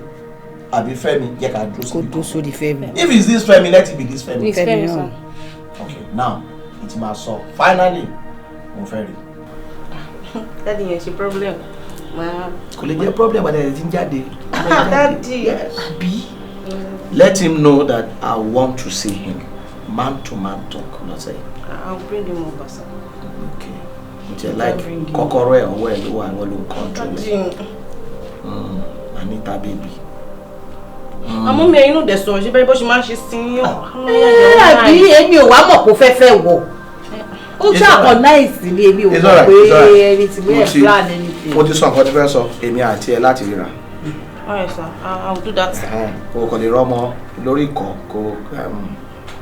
àbí Fẹ́mi jẹ́ ká dúró sí. kó dúró sórí Fẹ́mi. if it's this Fẹ́mi let it be this Fẹ́mi. Fẹ́mi náà. okay now it máa sọ finally mo fẹ́ rí. dádì yẹn ṣe problem. kò lè jẹ́ problem àti ẹ̀rẹ̀ tí ń jáde. dádì. àbí. let him know that I want to see him man to man talk not say. I'll bring him over sir. okay it's like kọ́kọ́rọ́ ẹ̀ ọwọ́ ẹ̀ ló wà wọ́n ló ń control. Anita baby. àmọ́ mi ẹ̀yin náà dẹ̀ sọ̀rọ̀ ṣé bẹ́ẹ̀ bó ṣe máa ń ṣe sí i. àbí èmi ò wá mọ̀ kó fẹ́ fẹ́ wọ̀ ó ṣàkọ náìsì ni èmi ò mọ̀ pé ẹni tí wọ́n ẹ̀ plan anything. mo ti sọ nǹkan tí fẹ́ sọ èmi àti ẹ láti ríra. alright sir I'll do that. o kò lè rọmọ lórí ìkọ́ kó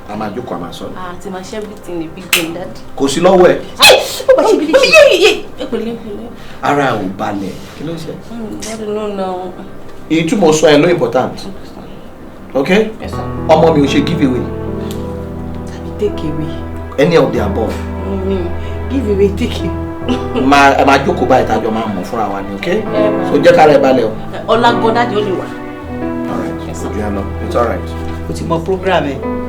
a máa jókòó a máa sọ. àti máa ṣe everything a big game daddy. kò sí lọ́wọ́ ẹ̀. ó bá ṣe bí lè pẹ̀lẹ́. ara ò balẹ̀ kí ló ṣe. daddy no no. èyí tí mo sọ ẹ ló important okay ọmọ mi ò ṣe give away. tàbí take away. any of the above. give away take away. ẹ máa jókòó báyìí tájọ máa mọ̀ fúnra wa ni okay so jẹ́ kára ẹ balẹ̀ o. ọlágọ́ dájú ó lè wà. alright ojú ẹ lọ it's alright. o ti mọ program ẹ.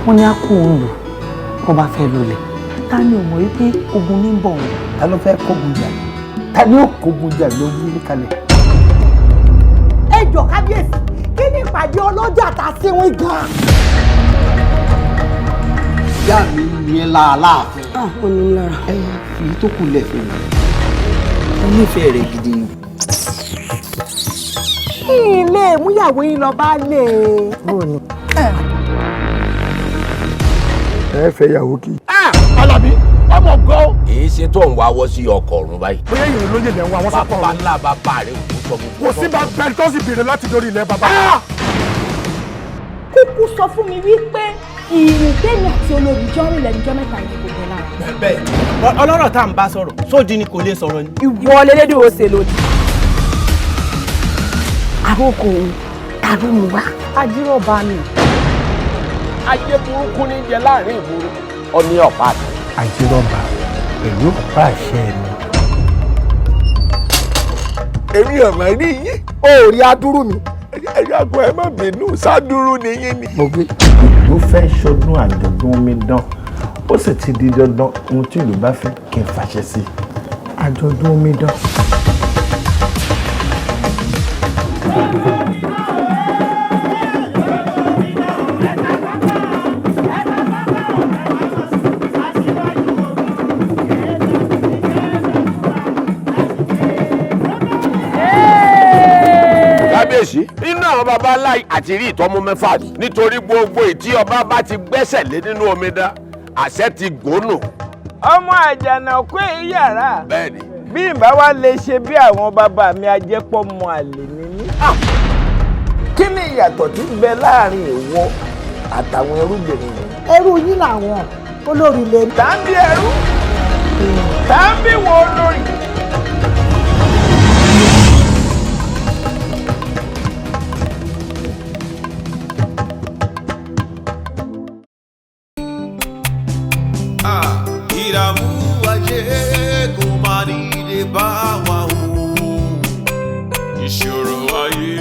wọ́n ní àpò òun lò kó bá fẹ́ lulẹ̀ ta ni ò mọ̀ wípé ogun ní bọ̀ wọ́n. ta ló fẹ́ kógun jà ta ni ó kógun jà ló wí kalẹ̀. ẹ jọ kábíyèsí kí ni ìpàdé ọlọ́jà ta sí wọn gan. ìyá mi ní ẹ láàláàfin. ó ní lára. ẹ fi tó kù lẹ̀ fún mi. mo nífẹ̀ẹ́ rẹ̀ gidi ni. ilé ìmúyàwó yín lọ bá lè. ẹ fẹ́ yàwó kí. Afolabi ọmọ gan. èyí ṣe tó ń wáwọ́ sí ọkọ̀ ọ̀run báyìí. bóyá èyí ló yẹ lẹ́wọ̀n àwọn sápọ̀. bàbá ńlá bàbá rẹ̀ ò sọ gbogbo. kò sí bá bẹ́ẹ̀ tó sì bèrè láti dórí ilẹ̀ bàbá. kúkú sọ fún mi wípé ìrìn tèmi àti olórí jọ́rìn lẹ́nujọ́ mẹ́ta ní gbogbo lára. bẹ́ẹ̀ ọlọ́rọ̀ tá à ń bá sọ̀rọ̀ sóòdì ni kò lè sọ̀rọ̀ ni. ìwọ lélẹ́dẹ̀ ó ṣe lòdì. àròkò tàbí mu wá. ajíròba ni. ayé burúkú ní jẹ láàrin ìgboro ọní ọ̀pá àti. àjírọ̀bà pẹ̀lú ọ̀pá àṣẹ mi. èmi ọ̀mọ̀ ní yín ó rí adúrú mi ẹ̀yà àgbọ̀ ẹ má bínú sádúrú ni yín ni. mo gbé ìlú fẹ́ ṣọdún àjọ̀dún omidan ó sì ti di dandan ohun tí ìlú bá fẹ́ kí n fàṣẹ sí àjọ̀dún omidan. kábíyèsí nínú àwọn baba ńlá àti rí ìtọ́mú mẹ́fà nítorí gbogbo ìtí ọba bá ti gbẹ́sẹ̀ lé nínú omidan àṣẹ ti gbónù. ọmọ àjànàkú èyí yàrá. bẹ́ẹ̀ni. bí n bá wá lè ṣe bí àwọn bàbá mi ajẹ́pọ̀ mọ àlè nínú. kí ni ìyàtọ̀ tí ń bẹ láàrin ìwọ àtàwọn ẹrúbìnrin yìí. ẹrú yín làwọn olórí lè. tá ń bí ẹrú tá ń bí wọn olórí. ìdààmú ayé kò má ní lè bá wa o ìṣòro ayé